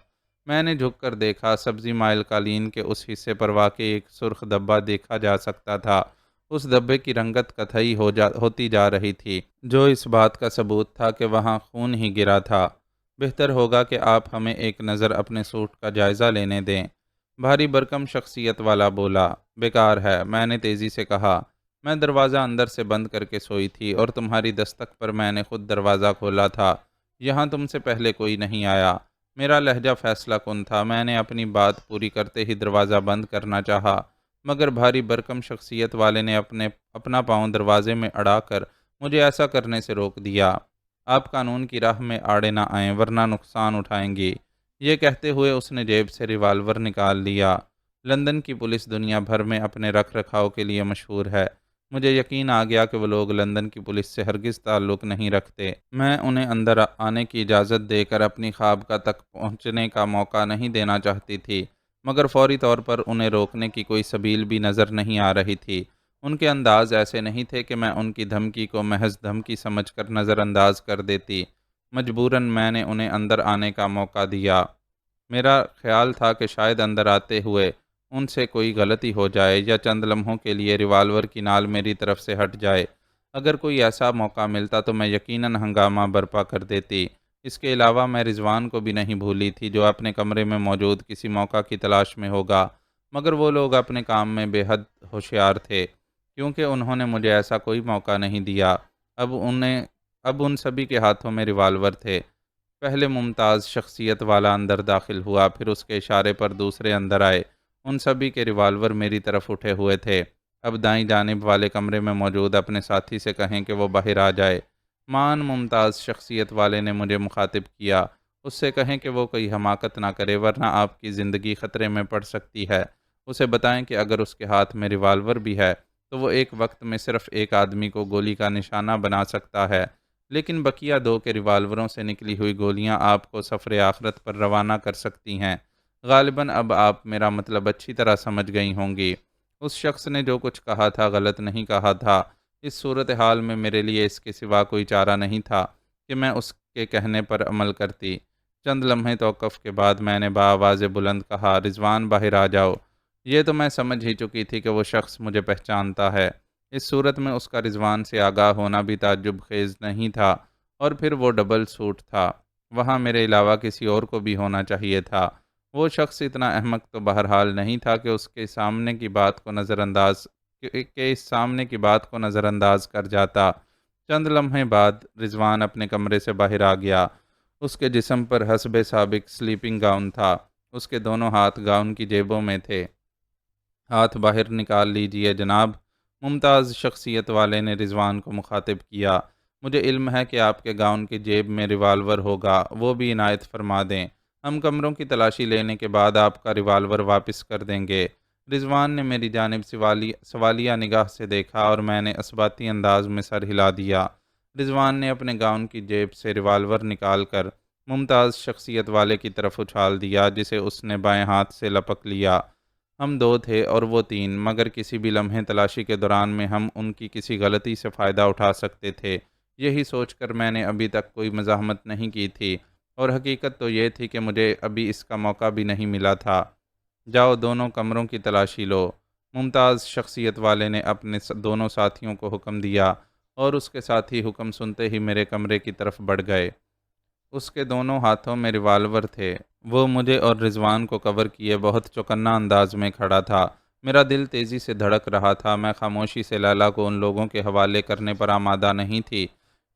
میں نے جھک کر دیکھا، سبزی مائل قالین کے اس حصے پر واقعی ایک سرخ دھبا دیکھا جا سکتا تھا۔ اس دھبے کی رنگت قطعی ہوتی جا رہی تھی، جو اس بات کا ثبوت تھا کہ وہاں خون ہی گرا تھا۔ بہتر ہوگا کہ آپ ہمیں ایک نظر اپنے سوٹ کا جائزہ لینے دیں، بھاری بھرکم شخصیت والا بولا۔ بیکار ہے، میں نے تیزی سے کہا، میں دروازہ اندر سے بند کر کے سوئی تھی اور تمہاری دستک پر میں نے خود دروازہ کھولا تھا، یہاں تم سے پہلے کوئی نہیں آیا۔ میرا لہجہ فیصلہ کن تھا، میں نے اپنی بات پوری کرتے ہی دروازہ بند کرنا چاہا، مگر بھاری بھرکم شخصیت والے نے اپنا پاؤں دروازے میں اڑا کر مجھے ایسا کرنے سے روک دیا۔ آپ قانون کی راہ میں آڑے نہ آئیں ورنہ نقصان اٹھائیں گی۔ یہ کہتے ہوئے اس نے جیب سے ریوالور نکال لیا۔ لندن کی پولیس دنیا بھر میں اپنے رکھ رکھاؤ کے لیے مشہور ہے۔ مجھے یقین آ گیا کہ وہ لوگ لندن کی پولیس سے ہرگز تعلق نہیں رکھتے۔ میں انہیں اندر آنے کی اجازت دے کر اپنی خوابگاہ تک پہنچنے کا موقع نہیں دینا چاہتی تھی، مگر فوری طور پر انہیں روکنے کی کوئی سبیل بھی نظر نہیں آ رہی تھی۔ ان کے انداز ایسے نہیں تھے کہ میں ان کی دھمکی کو محض دھمکی سمجھ کر نظر انداز کر دیتی۔ مجبوراً میں نے انہیں اندر آنے کا موقع دیا۔ میرا خیال تھا کہ شاید اندر آتے ہوئے ان سے کوئی غلطی ہو جائے یا چند لمحوں کے لیے ریوالور کی نال میری طرف سے ہٹ جائے۔ اگر کوئی ایسا موقع ملتا تو میں یقیناً ہنگامہ برپا کر دیتی۔ اس کے علاوہ میں رضوان کو بھی نہیں بھولی تھی، جو اپنے کمرے میں موجود کسی موقع کی تلاش میں ہوگا، مگر وہ لوگ اپنے کام میں بے حد ہوشیار تھے، کیونکہ انہوں نے مجھے ایسا کوئی موقع نہیں دیا۔ اب ان سبھی کے ہاتھوں میں ریوالور تھے۔ پہلے ممتاز شخصیت والا اندر داخل ہوا، پھر اس کے اشارے پر دوسرے اندر آئے۔ ان سبھی کے ریوالور میری طرف اٹھے ہوئے تھے۔ اب دائیں جانب والے کمرے میں موجود اپنے ساتھی سے کہیں کہ وہ باہر آ جائے۔ مان ممتاز شخصیت والے نے مجھے مخاطب کیا، اس سے کہیں کہ وہ کوئی حماقت نہ کرے ورنہ آپ کی زندگی خطرے میں پڑ سکتی ہے۔ اسے بتائیں کہ اگر اس کے ہاتھ میں ریوالور بھی ہے تو وہ ایک وقت میں صرف ایک آدمی کو گولی کا نشانہ بنا سکتا ہے، لیکن بقیہ دو کے ریوالوروں سے نکلی ہوئی گولیاں آپ کو سفر آخرت پر روانہ کر سکتی ہیں۔ غالباً اب آپ میرا مطلب اچھی طرح سمجھ گئی ہوں گی۔ اس شخص نے جو کچھ کہا تھا غلط نہیں کہا تھا۔ اس صورتحال میں میرے لیے اس کے سوا کوئی چارہ نہیں تھا کہ میں اس کے کہنے پر عمل کرتی۔ چند لمحے توقف کے بعد میں نے بآواز بلند کہا، رضوان باہر آ جاؤ۔ یہ تو میں سمجھ ہی چکی تھی کہ وہ شخص مجھے پہچانتا ہے۔ اس صورت میں اس کا رضوان سے آگاہ ہونا بھی تعجب خیز نہیں تھا، اور پھر وہ ڈبل سوٹ تھا، وہاں میرے علاوہ کسی اور کو بھی ہونا چاہیے تھا۔ وہ شخص اتنا احمق تو بہرحال نہیں تھا کہ اس کے سامنے کی بات کو نظر انداز کر جاتا۔ چند لمحے بعد رضوان اپنے کمرے سے باہر آ گیا۔ اس کے جسم پر حسب سابق سلیپنگ گاؤن تھا۔ اس کے دونوں ہاتھ گاؤن کی جیبوں میں تھے۔ ہاتھ باہر نکال لیجئے جناب، ممتاز شخصیت والے نے رضوان کو مخاطب کیا، مجھے علم ہے کہ آپ کے گاؤن کی جیب میں ریوالور ہوگا، وہ بھی عنایت فرما دیں۔ ہم کمروں کی تلاشی لینے کے بعد آپ کا ریوالور واپس کر دیں گے۔ رضوان نے میری جانب سوالیہ نگاہ سے دیکھا اور میں نے اثباتی انداز میں سر ہلا دیا۔ رضوان نے اپنے گاؤن کی جیب سے ریوالور نکال کر ممتاز شخصیت والے کی طرف اچھال دیا، جسے اس نے بائیں ہاتھ سے لپک لیا۔ ہم دو تھے اور وہ تین، مگر کسی بھی لمحے تلاشی کے دوران میں ہم ان کی کسی غلطی سے فائدہ اٹھا سکتے تھے۔ یہی سوچ کر میں نے ابھی تک کوئی مزاحمت نہیں کی تھی، اور حقیقت تو یہ تھی کہ مجھے ابھی اس کا موقع بھی نہیں ملا تھا۔ جاؤ دونوں کمروں کی تلاشی لو، ممتاز شخصیت والے نے اپنے دونوں ساتھیوں کو حکم دیا، اور اس کے ساتھی حکم سنتے ہی میرے کمرے کی طرف بڑھ گئے۔ اس کے دونوں ہاتھوں میں ریوالور تھے۔ وہ مجھے اور رضوان کو کور کیے بہت چوکنا انداز میں کھڑا تھا۔ میرا دل تیزی سے دھڑک رہا تھا۔ میں خاموشی سے لیلا کو ان لوگوں کے حوالے کرنے پر آمادہ نہیں تھی۔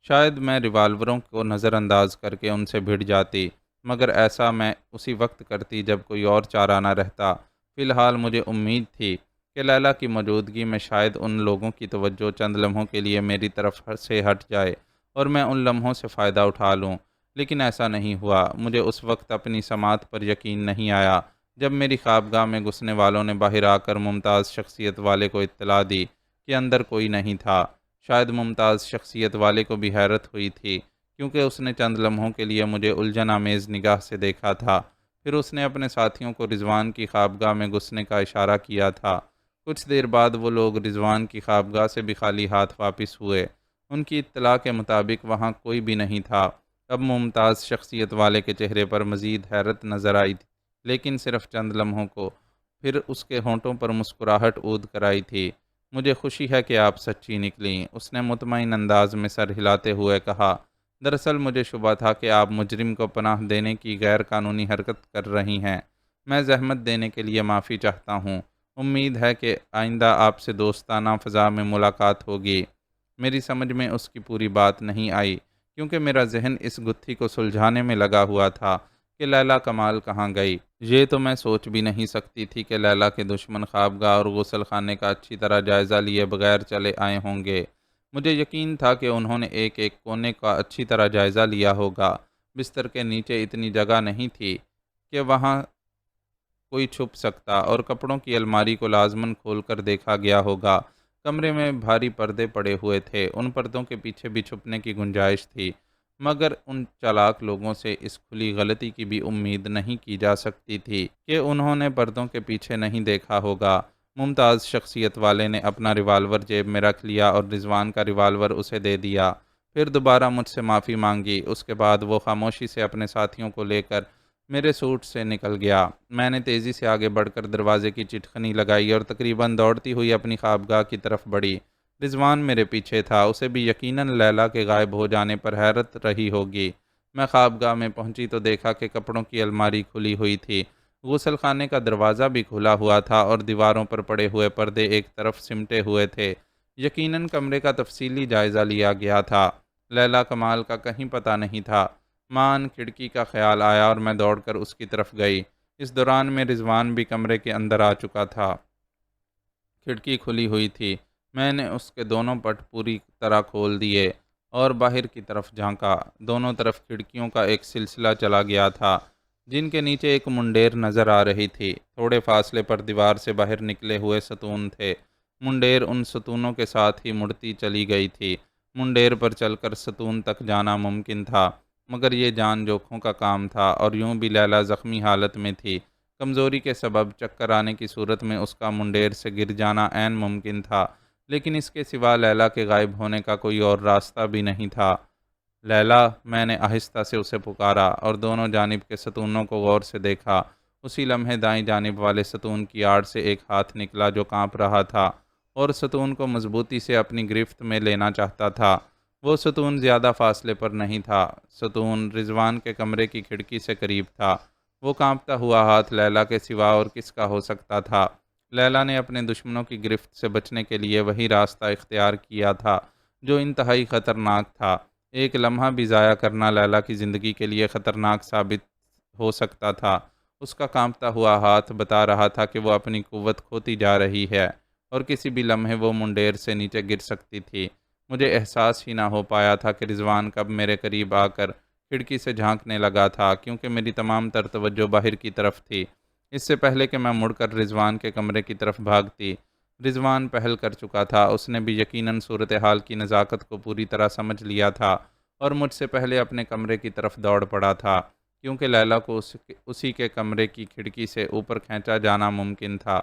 شاید میں ریوالوروں کو نظر انداز کر کے ان سے بھڑ جاتی، مگر ایسا میں اسی وقت کرتی جب کوئی اور چارہ نہ رہتا۔ فی الحال مجھے امید تھی کہ لیلا کی موجودگی میں شاید ان لوگوں کی توجہ چند لمحوں کے لیے میری طرف سے ہٹ جائے اور میں ان لمحوں سے فائدہ اٹھا لوں، لیکن ایسا نہیں ہوا۔ مجھے اس وقت اپنی سماعت پر یقین نہیں آیا جب میری خوابگاہ میں گھسنے والوں نے باہر آ کر ممتاز شخصیت والے کو اطلاع دی کہ اندر کوئی نہیں تھا۔ شاید ممتاز شخصیت والے کو بھی حیرت ہوئی تھی، کیونکہ اس نے چند لمحوں کے لیے مجھے الجھن آمیز نگاہ سے دیکھا تھا۔ پھر اس نے اپنے ساتھیوں کو رضوان کی خوابگاہ میں گھسنے کا اشارہ کیا تھا۔ کچھ دیر بعد وہ لوگ رضوان کی خوابگاہ سے بھی خالی ہاتھ واپس ہوئے۔ ان کی اطلاع کے مطابق وہاں کوئی بھی نہیں تھا۔ اب ممتاز شخصیت والے کے چہرے پر مزید حیرت نظر آئی تھی، لیکن صرف چند لمحوں کو۔ پھر اس کے ہونٹوں پر مسکراہٹ عود کر آئی تھی۔ مجھے خوشی ہے کہ آپ سچی نکلیں، اس نے مطمئن انداز میں سر ہلاتے ہوئے کہا۔ دراصل مجھے شبہ تھا کہ آپ مجرم کو پناہ دینے کی غیر قانونی حرکت کر رہی ہیں۔ میں زحمت دینے کے لیے معافی چاہتا ہوں۔ امید ہے کہ آئندہ آپ سے دوستانہ فضا میں ملاقات ہوگی۔ میری سمجھ میں اس کی پوری بات نہیں آئی، کیونکہ میرا ذہن اس گتھی کو سلجھانے میں لگا ہوا تھا کہ لیلا کمال کہاں گئی۔ یہ تو میں سوچ بھی نہیں سکتی تھی کہ لیلا کے دشمن خوابگاہ اور غسل خانے کا اچھی طرح جائزہ لیے بغیر چلے آئے ہوں گے۔ مجھے یقین تھا کہ انہوں نے ایک ایک کونے کا اچھی طرح جائزہ لیا ہوگا۔ بستر کے نیچے اتنی جگہ نہیں تھی کہ وہاں کوئی چھپ سکتا، اور کپڑوں کی الماری کو لازماً کھول کر دیکھا گیا ہوگا۔ کمرے میں بھاری پردے پڑے ہوئے تھے، ان پردوں کے پیچھے بھی چھپنے کی گنجائش تھی، مگر ان چالاک لوگوں سے اس کھلی غلطی کی بھی امید نہیں کی جا سکتی تھی کہ انہوں نے پردوں کے پیچھے نہیں دیکھا ہوگا۔ ممتاز شخصیت والے نے اپنا ریوالور جیب میں رکھ لیا اور رضوان کا ریوالور اسے دے دیا، پھر دوبارہ مجھ سے معافی مانگی۔ اس کے بعد وہ خاموشی سے اپنے ساتھیوں کو لے کر میرے سوٹ سے نکل گیا۔ میں نے تیزی سے آگے بڑھ کر دروازے کی چٹخنی لگائی اور تقریباً دوڑتی ہوئی اپنی خوابگاہ کی طرف بڑھی۔ رضوان میرے پیچھے تھا، اسے بھی یقیناً لیلا کے غائب ہو جانے پر حیرت رہی ہوگی۔ میں خوابگاہ میں پہنچی تو دیکھا کہ کپڑوں کی الماری کھلی ہوئی تھی، غسل خانے کا دروازہ بھی کھلا ہوا تھا اور دیواروں پر پڑے ہوئے پردے ایک طرف سمٹے ہوئے تھے۔ یقیناً کمرے کا تفصیلی جائزہ لیا گیا تھا۔ لیلا کمال کا کہیں پتہ نہیں تھا۔ مان کھڑکی کا خیال آیا اور میں دوڑ کر اس کی طرف گئی۔ اس دوران میں رضوان بھی کمرے کے اندر آ چکا تھا۔ کھڑکی کھلی ہوئی تھی۔ میں نے اس کے دونوں پٹ پوری طرح کھول دیے اور باہر کی طرف جھانکا۔ دونوں طرف کھڑکیوں کا ایک سلسلہ چلا گیا تھا، جن کے نیچے ایک منڈیر نظر آ رہی تھی۔ تھوڑے فاصلے پر دیوار سے باہر نکلے ہوئے ستون تھے۔ منڈیر ان ستونوں کے ساتھ ہی مڑتی چلی گئی تھی۔ منڈیر پر چل کر ستون تک جانا ممکن تھا، مگر یہ جان جوکھوں کا کام تھا، اور یوں بھی لیلا زخمی حالت میں تھی۔ کمزوری کے سبب چکر آنے کی صورت میں اس کا منڈیر سے گر جانا عین ممکن تھا، لیکن اس کے سوا لیلا کے غائب ہونے کا کوئی اور راستہ بھی نہیں تھا۔ لیلا، میں نے آہستہ سے اسے پکارا اور دونوں جانب کے ستونوں کو غور سے دیکھا۔ اسی لمحے دائیں جانب والے ستون کی آڑ سے ایک ہاتھ نکلا جو کانپ رہا تھا اور ستون کو مضبوطی سے اپنی گرفت میں لینا چاہتا تھا۔ وہ ستون زیادہ فاصلے پر نہیں تھا۔ ستون رضوان کے کمرے کی کھڑکی سے قریب تھا۔ وہ کانپتا ہوا ہاتھ لیلا کے سوا اور کس کا ہو سکتا تھا؟ لیلا نے اپنے دشمنوں کی گرفت سے بچنے کے لیے وہی راستہ اختیار کیا تھا جو انتہائی خطرناک تھا۔ ایک لمحہ بھی ضائع کرنا لیلا کی زندگی کے لیے خطرناک ثابت ہو سکتا تھا۔ اس کا کانپتا ہوا ہاتھ بتا رہا تھا کہ وہ اپنی قوت کھوتی جا رہی ہے۔ اور کسی بھی لمحے وہ منڈیر سے نیچے گر سکتی تھی۔ مجھے احساس ہی نہ ہو پایا تھا کہ رضوان کب میرے قریب آ کر کھڑکی سے جھانکنے لگا تھا، کیونکہ میری تمام تر توجہ باہر کی طرف تھی۔ اس سے پہلے کہ میں مڑ کر رضوان کے کمرے کی طرف بھاگتی، رضوان پہل کر چکا تھا۔ اس نے بھی یقیناً صورتحال کی نزاکت کو پوری طرح سمجھ لیا تھا اور مجھ سے پہلے اپنے کمرے کی طرف دوڑ پڑا تھا، کیونکہ لیلا کو اسی کے کمرے کی کھڑکی سے اوپر کھینچا جانا ممکن تھا۔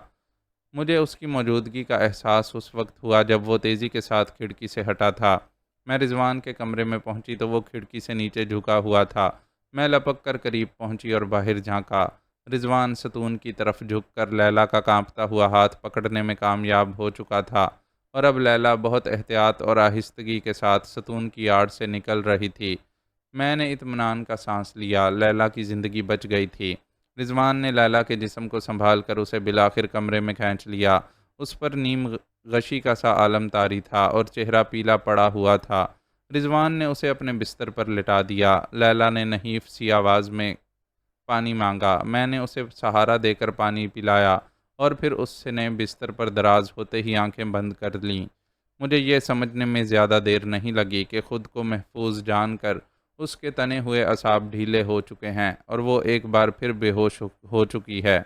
مجھے اس کی موجودگی کا احساس اس وقت ہوا جب وہ تیزی کے ساتھ کھڑکی سے ہٹا تھا۔ میں رضوان کے کمرے میں پہنچی تو وہ کھڑکی سے نیچے جھکا ہوا تھا۔ میں لپک کر قریب پہنچی اور باہر جھانکا۔ رضوان ستون کی طرف جھک کر لیلا کا کانپتا ہوا ہاتھ پکڑنے میں کامیاب ہو چکا تھا، اور اب لیلا بہت احتیاط اور آہستگی کے ساتھ ستون کی آڑ سے نکل رہی تھی۔ میں نے اطمینان کا سانس لیا، لیلا کی زندگی بچ گئی تھی۔ رضوان نے لیلا کے جسم کو سنبھال کر اسے بالآخر کمرے میں کھینچ لیا۔ اس پر نیم غشی کا سا عالم طاری تھا اور چہرہ پیلا پڑا ہوا تھا۔ رضوان نے اسے اپنے بستر پر لٹا دیا۔ لیلا نے نحیف سی آواز میں پانی مانگا۔ میں نے اسے سہارا دے کر پانی پلایا اور پھر اس نے بستر پر دراز ہوتے ہی آنکھیں بند کر لیں۔ مجھے یہ سمجھنے میں زیادہ دیر نہیں لگی کہ خود کو محفوظ جان کر اس کے تنے ہوئے اعصاب ڈھیلے ہو چکے ہیں اور وہ ایک بار پھر بے ہوش ہو چکی ہے۔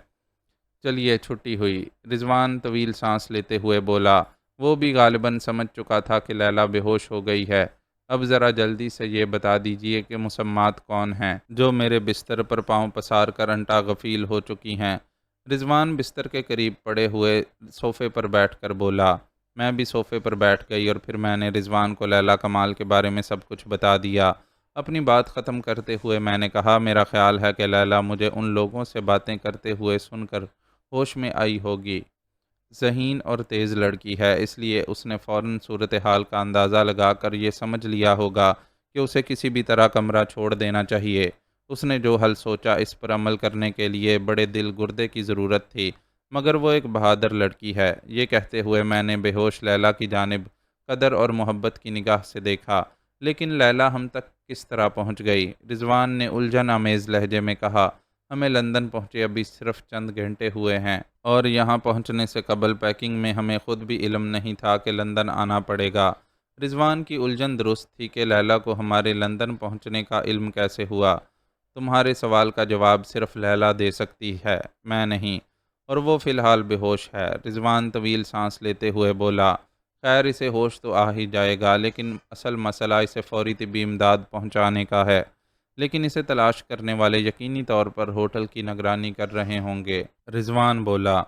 چلیے چھٹی ہوئی، رضوان طویل سانس لیتے ہوئے بولا۔ وہ بھی غالباً سمجھ چکا تھا کہ لیلا بے ہوش ہو گئی ہے۔ اب ذرا جلدی سے یہ بتا دیجئے کہ مسمات کون ہیں جو میرے بستر پر پاؤں پسار کر انٹا غفیل ہو چکی ہیں۔ رضوان بستر کے قریب پڑے ہوئے صوفے پر بیٹھ کر بولا۔ میں بھی صوفے پر بیٹھ گئی اور پھر میں نے رضوان کو لیلا کمال کے بارے میں سب کچھ بتا دیا۔ اپنی بات ختم کرتے ہوئے میں نے کہا، میرا خیال ہے کہ لیلا مجھے ان لوگوں سے باتیں کرتے ہوئے سن کر ہوش میں آئی ہوگی۔ ذہین اور تیز لڑکی ہے، اس لیے اس نے فوراً صورتحال کا اندازہ لگا کر یہ سمجھ لیا ہوگا کہ اسے کسی بھی طرح کمرہ چھوڑ دینا چاہیے۔ اس نے جو حل سوچا اس پر عمل کرنے کے لیے بڑے دل گردے کی ضرورت تھی، مگر وہ ایک بہادر لڑکی ہے۔ یہ کہتے ہوئے میں نے بے ہوش لیلا کی جانب قدر اور محبت کی نگاہ سے دیکھا۔ لیکن لیلا ہم تک کس طرح پہنچ گئی؟ رضوان نے الجھن آمیز لہجے میں کہا، ہمیں لندن پہنچے ابھی صرف چند گھنٹے ہوئے ہیں، اور یہاں پہنچنے سے قبل پیکنگ میں ہمیں خود بھی علم نہیں تھا کہ لندن آنا پڑے گا۔ رضوان کی الجھن درست تھی کہ لیلا کو ہمارے لندن پہنچنے کا علم کیسے ہوا؟ تمہارے سوال کا جواب صرف لیلا دے سکتی ہے، میں نہیں، اور وہ فی الحال بے ہوش ہے۔ رضوان طویل سانس لیتے ہوئے بولا، خیر اسے ہوش تو آ ہی جائے گا، لیکن اصل مسئلہ اسے فوری طبی امداد پہنچانے کا ہے۔ لیکن اسے تلاش کرنے والے یقینی طور پر ہوٹل کی نگرانی کر رہے ہوں گے۔ رضوان بولا،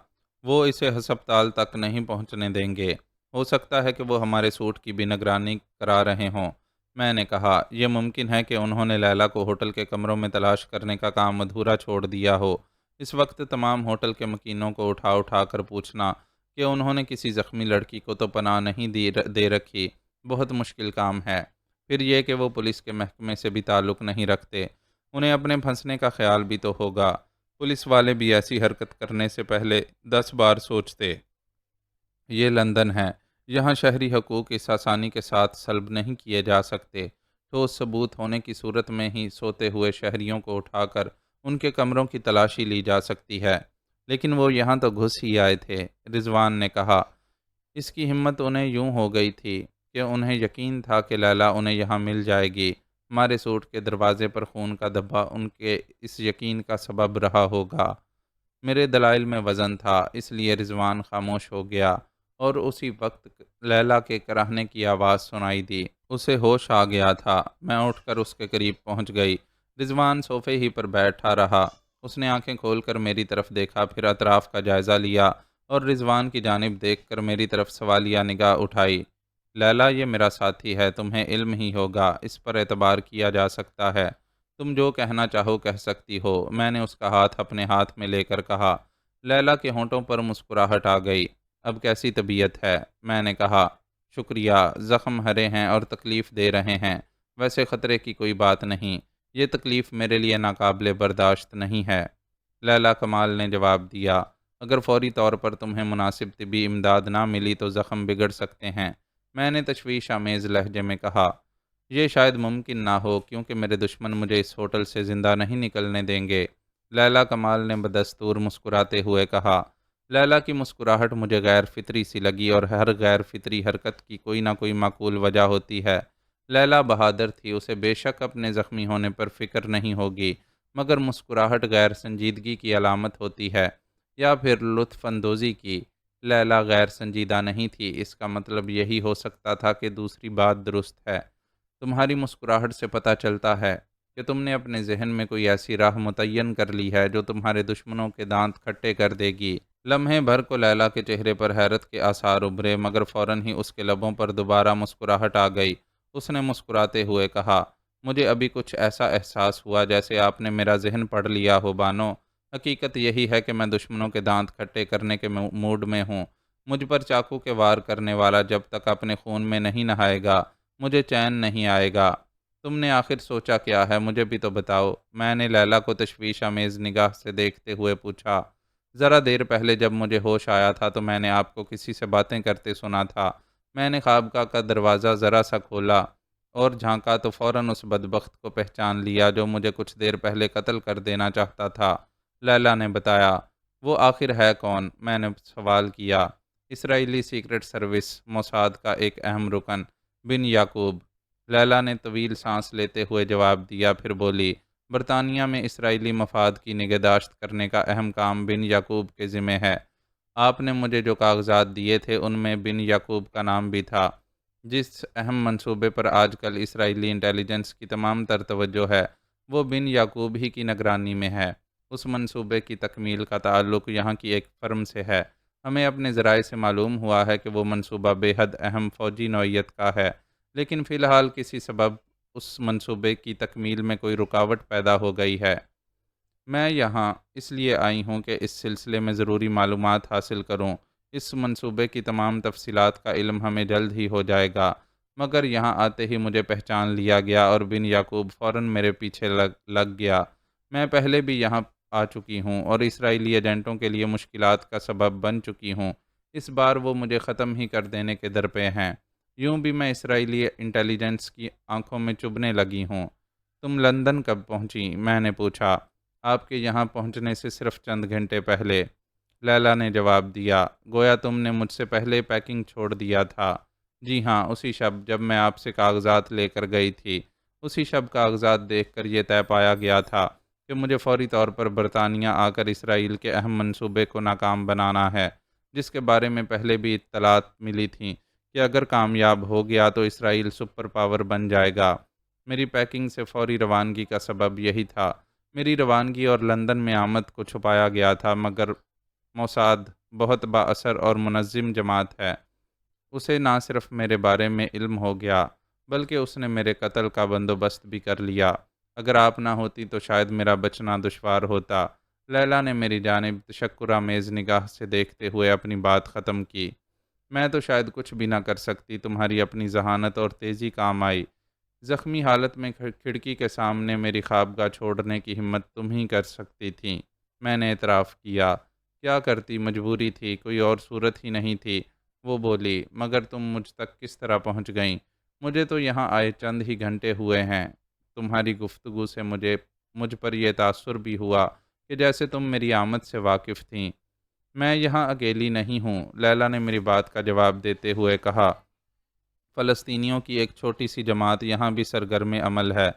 وہ اسے ہسپتال تک نہیں پہنچنے دیں گے، ہو سکتا ہے کہ وہ ہمارے سوٹ کی بھی نگرانی کرا رہے ہوں۔ میں نے کہا، یہ ممکن ہے کہ انہوں نے لیلا کو ہوٹل کے کمروں میں تلاش کرنے کا کام ادھورا چھوڑ دیا ہو۔ اس وقت تمام ہوٹل کے مکینوں کو اٹھا اٹھا کر پوچھنا کہ انہوں نے کسی زخمی لڑکی کو تو پناہ نہیں دے رکھی بہت مشکل کام ہے۔ پھر یہ کہ وہ پولیس کے محکمے سے بھی تعلق نہیں رکھتے، انہیں اپنے پھنسنے کا خیال بھی تو ہوگا۔ پولیس والے بھی ایسی حرکت کرنے سے پہلے 10 بار سوچتے۔ یہ لندن ہے، یہاں شہری حقوق اس آسانی کے ساتھ سلب نہیں کیے جا سکتے۔ ٹھوس ثبوت ہونے کی صورت میں ہی سوتے ہوئے شہریوں کو اٹھا کر ان کے کمروں کی تلاشی لی جا سکتی ہے، لیکن وہ یہاں تو گھس ہی آئے تھے، رضوان نے کہا۔ اس کی ہمت انہیں یوں ہو گئی تھی کہ انہیں یقین تھا کہ لیلا انہیں یہاں مل جائے گی۔ ہمارے سوٹ کے دروازے پر خون کا دھبا ان کے اس یقین کا سبب رہا ہوگا۔ میرے دلائل میں وزن تھا، اس لیے رضوان خاموش ہو گیا، اور اسی وقت لیلا کے کراہنے کی آواز سنائی دی۔ اسے ہوش آ گیا تھا۔ میں اٹھ کر اس کے قریب پہنچ گئی۔ رضوان صوفے ہی پر بیٹھا رہا۔ اس نے آنکھیں کھول کر میری طرف دیکھا، پھر اطراف کا جائزہ لیا اور رضوان کی جانب دیکھ کر میری طرف سوالیہ نگاہ اٹھائی۔ لیلا، یہ میرا ساتھی ہے، تمہیں علم ہی ہوگا، اس پر اعتبار کیا جا سکتا ہے، تم جو کہنا چاہو کہہ سکتی ہو۔ میں نے اس کا ہاتھ اپنے ہاتھ میں لے کر کہا۔ لیلا کے ہونٹوں پر مسکراہٹ آ گئی۔ اب کیسی طبیعت ہے؟ میں نے کہا، شکریہ، زخم ہرے ہیں اور تکلیف دے رہے ہیں، ویسے خطرے کی کوئی بات نہیں، یہ تکلیف میرے لیے ناقابل برداشت نہیں ہے، لیلا کمال نے جواب دیا۔ اگر فوری طور پر تمہیں مناسب طبی امداد نہ ملی تو زخم بگڑ سکتے ہیں، میں نے تشویش آمیز لہجے میں کہا۔ یہ شاید ممکن نہ ہو، کیونکہ میرے دشمن مجھے اس ہوٹل سے زندہ نہیں نکلنے دیں گے، لیلا کمال نے بدستور مسکراتے ہوئے کہا۔ لیلا کی مسکراہٹ مجھے غیر فطری سی لگی، اور ہر غیر فطری حرکت کی کوئی نہ کوئی معقول وجہ ہوتی ہے۔ لیلا بہادر تھی، اسے بے شک اپنے زخمی ہونے پر فکر نہیں ہوگی، مگر مسکراہٹ غیر سنجیدگی کی علامت ہوتی ہے، یا پھر لطف اندوزی کی۔ لیلا غیر سنجیدہ نہیں تھی، اس کا مطلب یہی ہو سکتا تھا کہ دوسری بات درست ہے۔ تمہاری مسکراہٹ سے پتہ چلتا ہے کہ تم نے اپنے ذہن میں کوئی ایسی راہ متعین کر لی ہے جو تمہارے دشمنوں کے دانت کھٹے کر دے گی۔ لمحے بھر کو لیلا کے چہرے پر حیرت کے آثار ابھرے، مگر فوراً ہی اس کے لبوں پر دوبارہ مسکراہٹ آ گئی۔ اس نے مسکراتے ہوئے کہا، مجھے ابھی کچھ ایسا احساس ہوا جیسے آپ نے میرا ذہن پڑھ لیا ہو بانو۔ حقیقت یہی ہے کہ میں دشمنوں کے دانت کھٹے کرنے کے موڈ میں ہوں۔ مجھ پر چاقو کے وار کرنے والا جب تک اپنے خون میں نہیں نہائے گا، مجھے چین نہیں آئے گا۔ تم نے آخر سوچا کیا ہے، مجھے بھی تو بتاؤ۔ میں نے لیلا کو تشویش آمیز نگاہ سے دیکھتے ہوئے پوچھا۔ ذرا دیر پہلے جب مجھے ہوش آیا تھا تو میں نے آپ کو کسی سے باتیں کرتے سنا تھا۔ میں نے خوابگاہ کا دروازہ ذرا سا کھولا اور جھانکا تو فوراً اس بدبخت کو پہچان لیا جو مجھے کچھ دیر پہلے قتل کر دینا چاہتا تھا۔ لیلا نے بتایا۔ وہ آخر ہے کون؟ میں نے سوال کیا۔ اسرائیلی سیکرٹ سروس موساد کا ایک اہم رکن، بن یعقوب۔ لیلا نے طویل سانس لیتے ہوئے جواب دیا، پھر بولی، برطانیہ میں اسرائیلی مفاد کی نگہداشت کرنے کا اہم کام بن یعقوب کے ذمہ ہے۔ آپ نے مجھے جو کاغذات دیے تھے ان میں بن یعقوب کا نام بھی تھا۔ جس اہم منصوبے پر آج کل اسرائیلی انٹیلیجنس کی تمام تر توجہ ہے، وہ بن یعقوب ہی کی نگرانی میں ہے۔ اس منصوبے کی تکمیل کا تعلق یہاں کی ایک فرم سے ہے۔ ہمیں اپنے ذرائع سے معلوم ہوا ہے کہ وہ منصوبہ بے حد اہم فوجی نوعیت کا ہے، لیکن فی الحال کسی سبب اس منصوبے کی تکمیل میں کوئی رکاوٹ پیدا ہو گئی ہے۔ میں یہاں اس لیے آئی ہوں کہ اس سلسلے میں ضروری معلومات حاصل کروں۔ اس منصوبے کی تمام تفصیلات کا علم ہمیں جلد ہی ہو جائے گا، مگر یہاں آتے ہی مجھے پہچان لیا گیا اور بن یعقوب فوراً میرے پیچھے لگ گیا۔ میں پہلے بھی یہاں آ چکی ہوں اور اسرائیلی ایجنٹوں کے لیے مشکلات کا سبب بن چکی ہوں۔ اس بار وہ مجھے ختم ہی کر دینے کے در پہ ہیں۔ یوں بھی میں اسرائیلی انٹیلیجنس کی آنکھوں میں چبھنے لگی ہوں۔ تم لندن کب پہنچی؟ میں نے پوچھا۔ آپ کے یہاں پہنچنے سے صرف چند گھنٹے پہلے، لیلا نے جواب دیا۔ گویا تم نے مجھ سے پہلے پیکنگ چھوڑ دیا تھا۔ جی ہاں، اسی شب جب میں آپ سے کاغذات لے کر گئی تھی، اسی شب کاغذات دیکھ کر یہ طے پایا گیا تھا کہ مجھے فوری طور پر برطانیہ آ کر اسرائیل کے اہم منصوبے کو ناکام بنانا ہے، جس کے بارے میں پہلے بھی اطلاعات ملی تھیں کہ اگر کامیاب ہو گیا تو اسرائیل سپر پاور بن جائے گا۔ میری پیکنگ سے فوری روانگی کا سبب یہی تھا۔ میری روانگی اور لندن میں آمد کو چھپایا گیا تھا، مگر موساد بہت با اثر اور منظم جماعت ہے۔ اسے نہ صرف میرے بارے میں علم ہو گیا، بلکہ اس نے میرے قتل کا بندوبست بھی کر لیا۔ اگر آپ نہ ہوتی تو شاید میرا بچنا دشوار ہوتا۔ لیلا نے میری جانب تشکرآمیز نگاہ سے دیکھتے ہوئے اپنی بات ختم کی۔ میں تو شاید کچھ بھی نہ کر سکتی، تمہاری اپنی ذہانت اور تیزی کام آئی۔ زخمی حالت میں کھڑکی کے سامنے میری خوابگاہ چھوڑنے کی ہمت تم ہی کر سکتی تھی۔ میں نے اعتراف کیا۔ کیا کرتی، مجبوری تھی، کوئی اور صورت ہی نہیں تھی۔ وہ بولی، مگر تم مجھ تک کس طرح پہنچ گئیں؟ مجھے تو یہاں آئے چند ہی گھنٹے ہوئے ہیں۔ تمہاری گفتگو سے مجھ پر یہ تاثر بھی ہوا کہ جیسے تم میری آمد سے واقف تھیں۔ میں یہاں اکیلی نہیں ہوں، لیلا نے میری بات کا جواب دیتے ہوئے کہا۔ فلسطینیوں کی ایک چھوٹی سی جماعت یہاں بھی سرگرم عمل ہے۔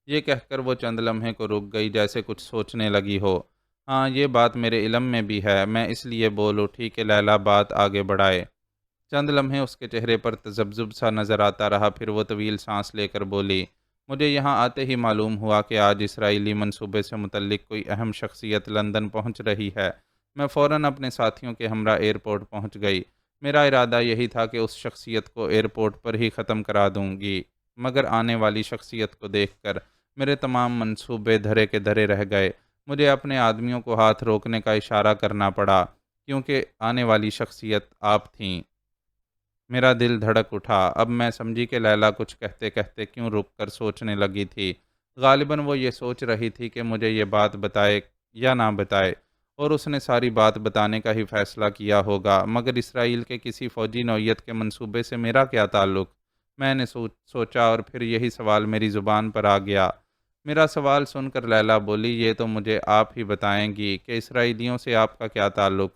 یہ کہہ کر وہ چند لمحے کو رک گئی، جیسے کچھ سوچنے لگی ہو۔ ہاں، یہ بات میرے علم میں بھی ہے۔ میں اس لیے بول اٹھی کہ لیلا بات آگے بڑھائے۔ چند لمحے اس کے چہرے پر تذبذب سا نظر آتا رہا، پھر وہ طویل سانس لے کر بولی، مجھے یہاں آتے ہی معلوم ہوا کہ آج اسرائیلی منصوبے سے متعلق کوئی اہم شخصیت لندن پہنچ رہی ہے۔ میں فوراً اپنے ساتھیوں کے ہمراہ ایئرپورٹ پہنچ گئی۔ میرا ارادہ یہی تھا کہ اس شخصیت کو ایئرپورٹ پر ہی ختم کرا دوں گی، مگر آنے والی شخصیت کو دیکھ کر میرے تمام منصوبے دھرے کے دھرے رہ گئے۔ مجھے اپنے آدمیوں کو ہاتھ روکنے کا اشارہ کرنا پڑا، کیونکہ آنے والی شخصیت آپ تھیں۔ میرا دل دھڑک اٹھا۔ اب میں سمجھی کہ لیلا کچھ کہتے کہتے کیوں رک کر سوچنے لگی تھی۔ غالباً وہ یہ سوچ رہی تھی کہ مجھے یہ بات بتائے یا نہ بتائے، اور اس نے ساری بات بتانے کا ہی فیصلہ کیا ہوگا، مگر اسرائیل کے کسی فوجی نوعیت کے منصوبے سے میرا کیا تعلق؟ میں نے سوچا اور پھر یہی سوال میری زبان پر آ گیا۔ میرا سوال سن کر لیلا بولی، یہ تو مجھے آپ ہی بتائیں گی کہ اسرائیلیوں سے آپ کا کیا تعلق؟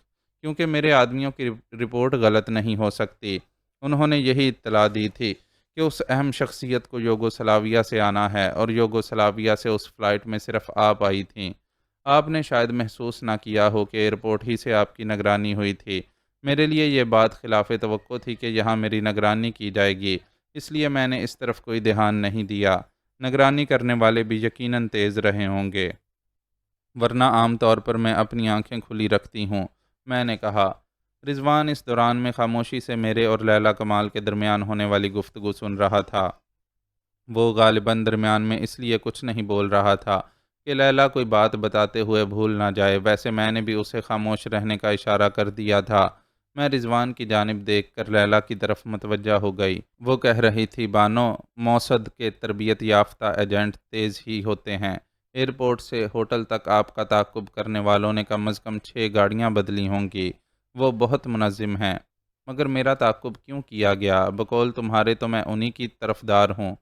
کیونکہ میرے آدمیوں کی رپورٹ غلط نہیں ہو سکتی۔ انہوں نے یہی اطلاع دی تھی کہ اس اہم شخصیت کو یوگوسلاویہ سے آنا ہے اور یوگوسلاویہ سے اس فلائٹ میں صرف آپ آئی تھیں۔ آپ نے شاید محسوس نہ کیا ہو کہ ایئرپورٹ ہی سے آپ کی نگرانی ہوئی تھی۔ میرے لیے یہ بات خلاف توقع تھی کہ یہاں میری نگرانی کی جائے گی، اس لیے میں نے اس طرف کوئی دھیان نہیں دیا۔ نگرانی کرنے والے بھی یقیناً تیز رہے ہوں گے، ورنہ عام طور پر میں اپنی آنکھیں کھلی رکھتی ہوں، میں نے کہا۔ رضوان اس دوران میں خاموشی سے میرے اور لیلا کمال کے درمیان ہونے والی گفتگو سن رہا تھا۔ وہ غالباً درمیان میں اس لیے کچھ نہیں بول رہا تھا کہ لیلا کوئی بات بتاتے ہوئے بھول نہ جائے، ویسے میں نے بھی اسے خاموش رہنے کا اشارہ کر دیا تھا۔ میں رضوان کی جانب دیکھ کر لیلا کی طرف متوجہ ہو گئی۔ وہ کہہ رہی تھی، بانو، موسد کے تربیت یافتہ ایجنٹ تیز ہی ہوتے ہیں۔ ایئرپورٹ سے ہوٹل تک آپ کا تعاقب کرنے والوں نے کم از کم 6 گاڑیاں بدلی ہوں گی۔ وہ بہت منظم ہیں۔ مگر میرا تعاقب کیوں کیا گیا؟ بقول تمہارے تو میں انہی کی طرفدار ہوں۔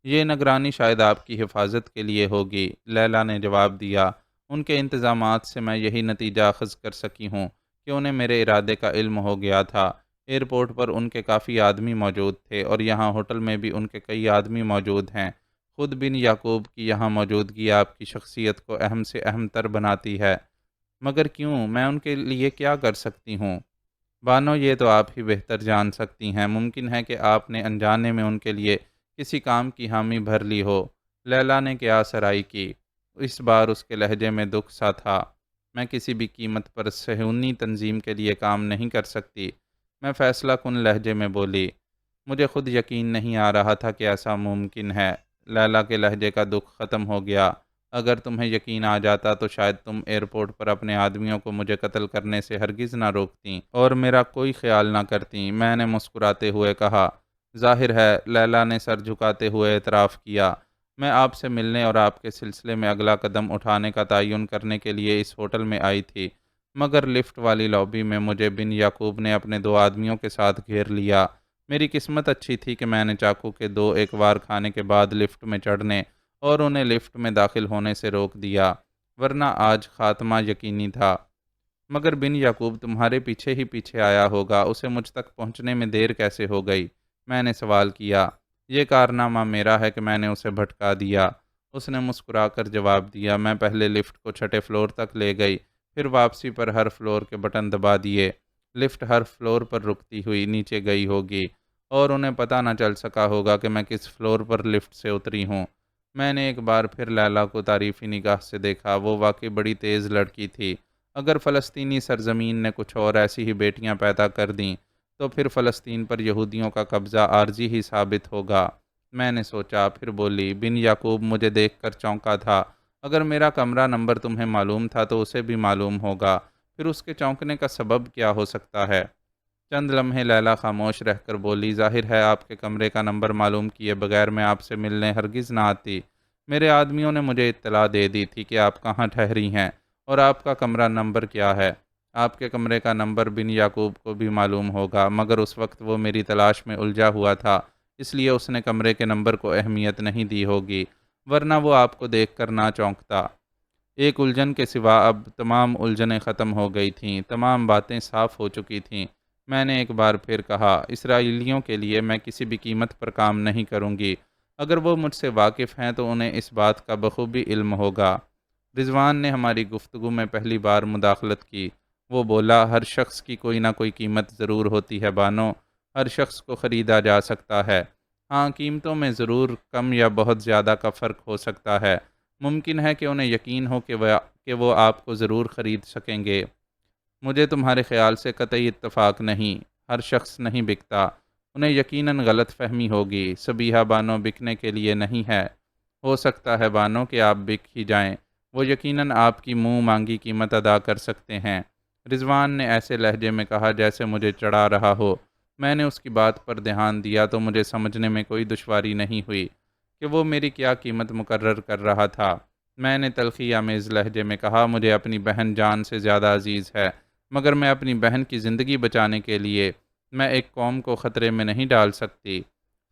یہ نگرانی شاید آپ کی حفاظت کے لیے ہوگی، لیلا نے جواب دیا۔ ان کے انتظامات سے میں یہی نتیجہ اخذ کر سکی ہوں کہ انہیں میرے ارادے کا علم ہو گیا تھا۔ ایئرپورٹ پر ان کے کافی آدمی موجود تھے اور یہاں ہوٹل میں بھی ان کے کئی آدمی موجود ہیں۔ خود بن یعقوب کی یہاں موجودگی آپ کی شخصیت کو اہم سے اہم تر بناتی ہے۔ مگر کیوں؟ میں ان کے لیے کیا کر سکتی ہوں؟ بانو، یہ تو آپ ہی بہتر جان سکتی ہیں۔ ممکن ہے کہ آپ نے انجانے میں ان کے لیے کسی کام کی حامی بھر لی ہو۔ لیلا نے قیاس آرائی کی۔ اس بار اس کے لہجے میں دکھ سا تھا۔ میں کسی بھی قیمت پر صہیونی تنظیم کے لیے کام نہیں کر سکتی، میں فیصلہ کن لہجے میں بولی۔ مجھے خود یقین نہیں آ رہا تھا کہ ایسا ممکن ہے۔ لیلا کے لہجے کا دکھ ختم ہو گیا۔ اگر تمہیں یقین آ جاتا تو شاید تم ایئرپورٹ پر اپنے آدمیوں کو مجھے قتل کرنے سے ہرگز نہ روکتیں اور میرا کوئی خیال نہ کرتیں، میں نے مسکراتے ہوئے کہا۔ ظاہر ہے، لیلا نے سر جھکاتے ہوئے اعتراف کیا۔ میں آپ سے ملنے اور آپ کے سلسلے میں اگلا قدم اٹھانے کا تعین کرنے کے لیے اس ہوٹل میں آئی تھی، مگر لفٹ والی لابی میں مجھے بن یعقوب نے اپنے 2 آدمیوں کے ساتھ گھیر لیا۔ میری قسمت اچھی تھی کہ میں نے چاقو کے 2 ایک وار کھانے کے بعد لفٹ میں چڑھنے اور انہیں لفٹ میں داخل ہونے سے روک دیا، ورنہ آج خاتمہ یقینی تھا۔ مگر بن یعقوب تمہارے پیچھے ہی پیچھے آیا ہوگا، اسے مجھ تک پہنچنے میں دیر کیسے ہو گئی؟ میں نے سوال کیا۔ یہ کارنامہ میرا ہے کہ میں نے اسے بھٹکا دیا، اس نے مسکرا کر جواب دیا۔ میں پہلے لفٹ کو 6 فلور تک لے گئی، پھر واپسی پر ہر فلور کے بٹن دبا دیے۔ لفٹ ہر فلور پر رکتی ہوئی نیچے گئی ہوگی اور انہیں پتہ نہ چل سکا ہوگا کہ میں کس فلور پر لفٹ سے اتری ہوں۔ میں نے ایک بار پھر لیلا کو تعریفی نگاہ سے دیکھا۔ وہ واقعی بڑی تیز لڑکی تھی۔ اگر فلسطینی سرزمین نے کچھ اور ایسی ہی بیٹیاں پیدا کر دیں تو پھر فلسطین پر یہودیوں کا قبضہ عارضی ہی ثابت ہوگا، میں نے سوچا۔ پھر بولی۔ بن یعقوب مجھے دیکھ کر چونکا تھا۔ اگر میرا کمرہ نمبر تمہیں معلوم تھا تو اسے بھی معلوم ہوگا، پھر اس کے چونکنے کا سبب کیا ہو سکتا ہے؟ چند لمحے لیلا خاموش رہ کر بولی، ظاہر ہے آپ کے کمرے کا نمبر معلوم کیے بغیر میں آپ سے ملنے ہرگز نہ آتی۔ میرے آدمیوں نے مجھے اطلاع دے دی تھی کہ آپ کہاں ٹھہری ہیں اور آپ کا کمرہ نمبر کیا ہے۔ آپ کے کمرے کا نمبر بن یعقوب کو بھی معلوم ہوگا، مگر اس وقت وہ میری تلاش میں الجھا ہوا تھا، اس لیے اس نے کمرے کے نمبر کو اہمیت نہیں دی ہوگی، ورنہ وہ آپ کو دیکھ کر نہ چونکتا۔ ایک الجھن کے سوا اب تمام الجھنیں ختم ہو گئی تھیں، تمام باتیں صاف ہو چکی تھیں۔ میں نے ایک بار پھر کہا، اسرائیلیوں کے لیے میں کسی بھی قیمت پر کام نہیں کروں گی۔ اگر وہ مجھ سے واقف ہیں تو انہیں اس بات کا بخوبی علم ہوگا۔ رضوان نے ہماری گفتگو میں پہلی بار مداخلت کی۔ وہ بولا، ہر شخص کی کوئی نہ کوئی قیمت ضرور ہوتی ہے بانو، ہر شخص کو خریدا جا سکتا ہے۔ ہاں، قیمتوں میں ضرور کم یا بہت زیادہ کا فرق ہو سکتا ہے۔ ممکن ہے کہ انہیں یقین ہو کہ وہ آپ کو ضرور خرید سکیں گے۔ مجھے تمہارے خیال سے قطعی اتفاق نہیں، ہر شخص نہیں بکتا۔ انہیں یقیناً غلط فہمی ہوگی، صبیحہ بانو بکنے کے لیے نہیں ہے۔ ہو سکتا ہے بانو کہ آپ بک ہی جائیں، وہ یقیناً آپ کی منہ مانگی قیمت ادا کر سکتے ہیں۔ رضوان نے ایسے لہجے میں کہا جیسے مجھے چڑھا رہا ہو۔ میں نے اس کی بات پر دھیان دیا تو مجھے سمجھنے میں کوئی دشواری نہیں ہوئی کہ وہ میری کیا قیمت مقرر کر رہا تھا۔ میں نے تلخی آمیز لہجے میں کہا، مجھے اپنی بہن جان سے زیادہ عزیز ہے، مگر میں اپنی بہن کی زندگی بچانے کے لیے میں ایک قوم کو خطرے میں نہیں ڈال سکتی۔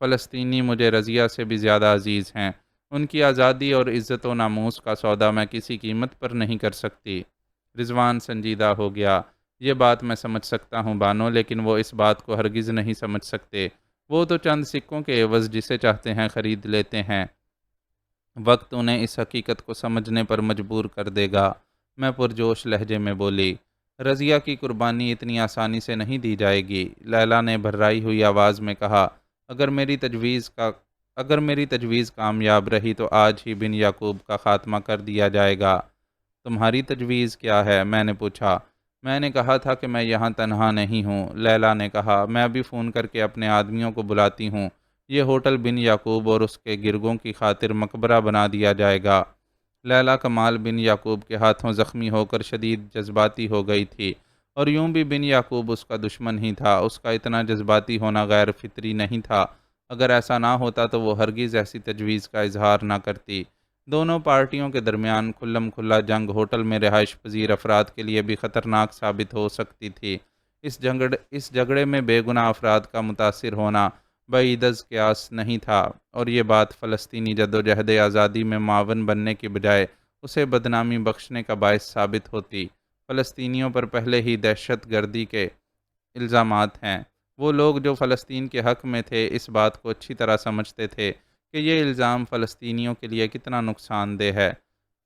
فلسطینی مجھے رضیہ سے بھی زیادہ عزیز ہیں، ان کی آزادی اور عزت و ناموس کا سودا میں کسی قیمت پر نہیں کر سکتی۔ رضوان سنجیدہ ہو گیا۔ یہ بات میں سمجھ سکتا ہوں بانو، لیکن وہ اس بات کو ہرگز نہیں سمجھ سکتے۔ وہ تو چند سکوں کے عوض جسے چاہتے ہیں خرید لیتے ہیں۔ وقت انہیں اس حقیقت کو سمجھنے پر مجبور کر دے گا۔ میں پرجوش لہجے میں بولی، رضیہ کی قربانی اتنی آسانی سے نہیں دی جائے گی۔ لیلا نے بھررائی ہوئی آواز میں کہا، اگر میری تجویز کامیاب رہی تو آج ہی بن یعقوب کا خاتمہ کر دیا جائے گا۔ تمہاری تجویز کیا ہے؟ میں نے پوچھا۔ میں نے کہا تھا کہ میں یہاں تنہا نہیں ہوں، لیلا نے کہا، میں ابھی فون کر کے اپنے آدمیوں کو بلاتی ہوں۔ یہ ہوٹل بن یعقوب اور اس کے گرگوں کی خاطر مقبرہ بنا دیا جائے گا۔ لیلا کمال بن یعقوب کے ہاتھوں زخمی ہو کر شدید جذباتی ہو گئی تھی، اور یوں بھی بن یعقوب اس کا دشمن ہی تھا۔ اس کا اتنا جذباتی ہونا غیر فطری نہیں تھا۔ اگر ایسا نہ ہوتا تو وہ ہرگز ایسی تجویز کا اظہار نہ کرتی۔ دونوں پارٹیوں کے درمیان کھلم کھلا جنگ ہوٹل میں رہائش پذیر افراد کے لیے بھی خطرناک ثابت ہو سکتی تھی۔ اس جھگڑے میں بے گناہ افراد کا متاثر ہونا بعید از قیاس نہیں تھا، اور یہ بات فلسطینی جدوجہد آزادی میں معاون بننے کی بجائے اسے بدنامی بخشنے کا باعث ثابت ہوتی۔ فلسطینیوں پر پہلے ہی دہشت گردی کے الزامات ہیں۔ وہ لوگ جو فلسطین کے حق میں تھے اس بات کو اچھی طرح سمجھتے تھے کہ یہ الزام فلسطینیوں کے لیے کتنا نقصان دہ ہے۔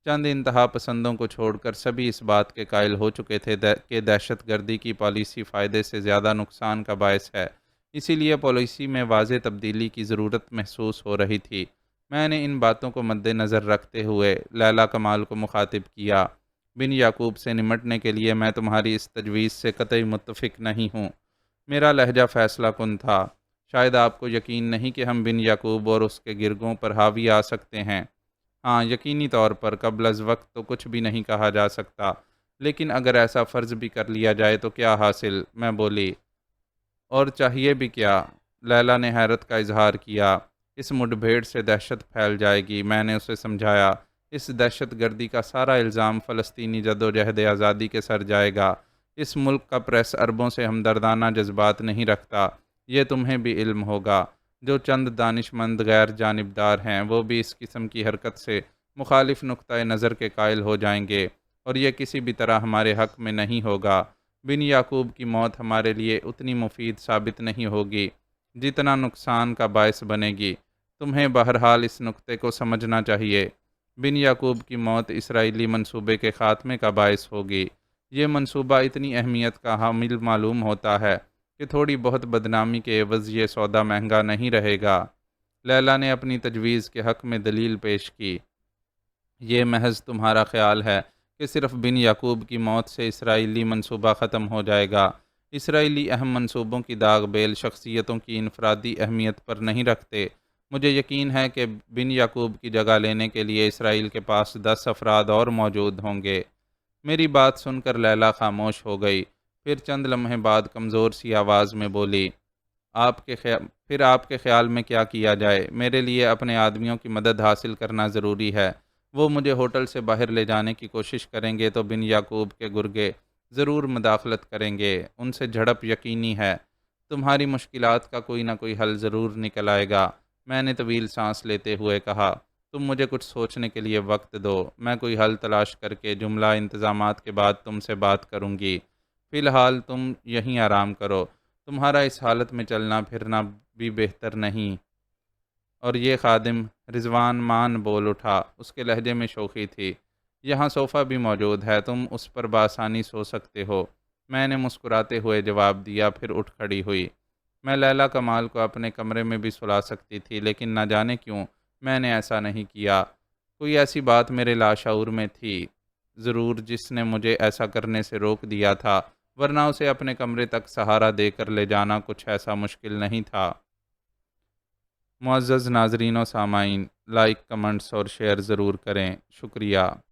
چند انتہا پسندوں کو چھوڑ کر سبھی اس بات کے قائل ہو چکے تھے کہ دہشت گردی کی پالیسی فائدے سے زیادہ نقصان کا باعث ہے۔ اسی لیے پالیسی میں واضح تبدیلی کی ضرورت محسوس ہو رہی تھی۔ میں نے ان باتوں کو مد نظر رکھتے ہوئے لیلا کمال کو مخاطب کیا، بن یعقوب سے نمٹنے کے لیے میں تمہاری اس تجویز سے قطعی متفق نہیں ہوں۔ میرا لہجہ فیصلہ کن تھا۔ شاید آپ کو یقین نہیں کہ ہم بن یعقوب اور اس کے گرگوں پر حاوی آ سکتے ہیں۔ ہاں، یقینی طور پر قبل از وقت تو کچھ بھی نہیں کہا جا سکتا، لیکن اگر ایسا فرض بھی کر لیا جائے تو کیا حاصل؟ میں بولی۔ اور چاہیے بھی کیا؟ لیلا نے حیرت کا اظہار کیا۔ اس مڈ بھیڑ سے دہشت پھیل جائے گی۔ میں نے اسے سمجھایا، اس دہشت گردی کا سارا الزام فلسطینی جدوجہد آزادی کے سر جائے گا۔ اس ملک کا پریس اربوں سے ہمدردانہ جذبات نہیں رکھتا، یہ تمہیں بھی علم ہوگا۔ جو چند دانش مند غیر جانبدار ہیں وہ بھی اس قسم کی حرکت سے مخالف نقطۂ نظر کے قائل ہو جائیں گے، اور یہ کسی بھی طرح ہمارے حق میں نہیں ہوگا۔ بن یعقوب کی موت ہمارے لیے اتنی مفید ثابت نہیں ہوگی جتنا نقصان کا باعث بنے گی۔ تمہیں بہرحال اس نقطے کو سمجھنا چاہیے۔ بن یعقوب کی موت اسرائیلی منصوبے کے خاتمے کا باعث ہوگی۔ یہ منصوبہ اتنی اہمیت کا حامل معلوم ہوتا ہے کہ تھوڑی بہت بدنامی کے عوض یہ سودا مہنگا نہیں رہے گا۔ لیلا نے اپنی تجویز کے حق میں دلیل پیش کی۔ یہ محض تمہارا خیال ہے کہ صرف بن یعقوب کی موت سے اسرائیلی منصوبہ ختم ہو جائے گا۔ اسرائیلی اہم منصوبوں کی داغ بیل شخصیتوں کی انفرادی اہمیت پر نہیں رکھتے۔ مجھے یقین ہے کہ بن یعقوب کی جگہ لینے کے لیے اسرائیل کے پاس 10 افراد اور موجود ہوں گے۔ میری بات سن کر لیلا خاموش ہو گئی، پھر چند لمحے بعد کمزور سی آواز میں بولی، پھر آپ کے خیال میں کیا کیا جائے؟ میرے لیے اپنے آدمیوں کی مدد حاصل کرنا ضروری ہے۔ وہ مجھے ہوٹل سے باہر لے جانے کی کوشش کریں گے تو بن یعقوب کے گرگے ضرور مداخلت کریں گے، ان سے جھڑپ یقینی ہے۔ تمہاری مشکلات کا کوئی نہ کوئی حل ضرور نکل آئے گا۔ میں نے طویل سانس لیتے ہوئے کہا، تم مجھے کچھ سوچنے کے لیے وقت دو، میں کوئی حل تلاش کر کے جملہ انتظامات کے بعد تم سے بات کروں گی۔ فی الحال تم یہیں آرام کرو، تمہارا اس حالت میں چلنا پھرنا بھی بہتر نہیں۔ اور یہ خادم رضوان مان بول اٹھا، اس کے لہجے میں شوخی تھی، یہاں صوفہ بھی موجود ہے، تم اس پر بآسانی سو سکتے ہو۔ میں نے مسکراتے ہوئے جواب دیا، پھر اٹھ کھڑی ہوئی۔ میں لیلا کمال کو اپنے کمرے میں بھی سلا سکتی تھی، لیکن نہ جانے کیوں میں نے ایسا نہیں کیا۔ کوئی ایسی بات میرے لاشعور میں تھی ضرور جس نے مجھے ایسا کرنے سے روک دیا تھا، ورنہ اسے اپنے کمرے تک سہارا دے کر لے جانا کچھ ایسا مشکل نہیں تھا۔ معزز ناظرین و سامعین، لائک، کمنٹس اور شیئر ضرور کریں، شکریہ۔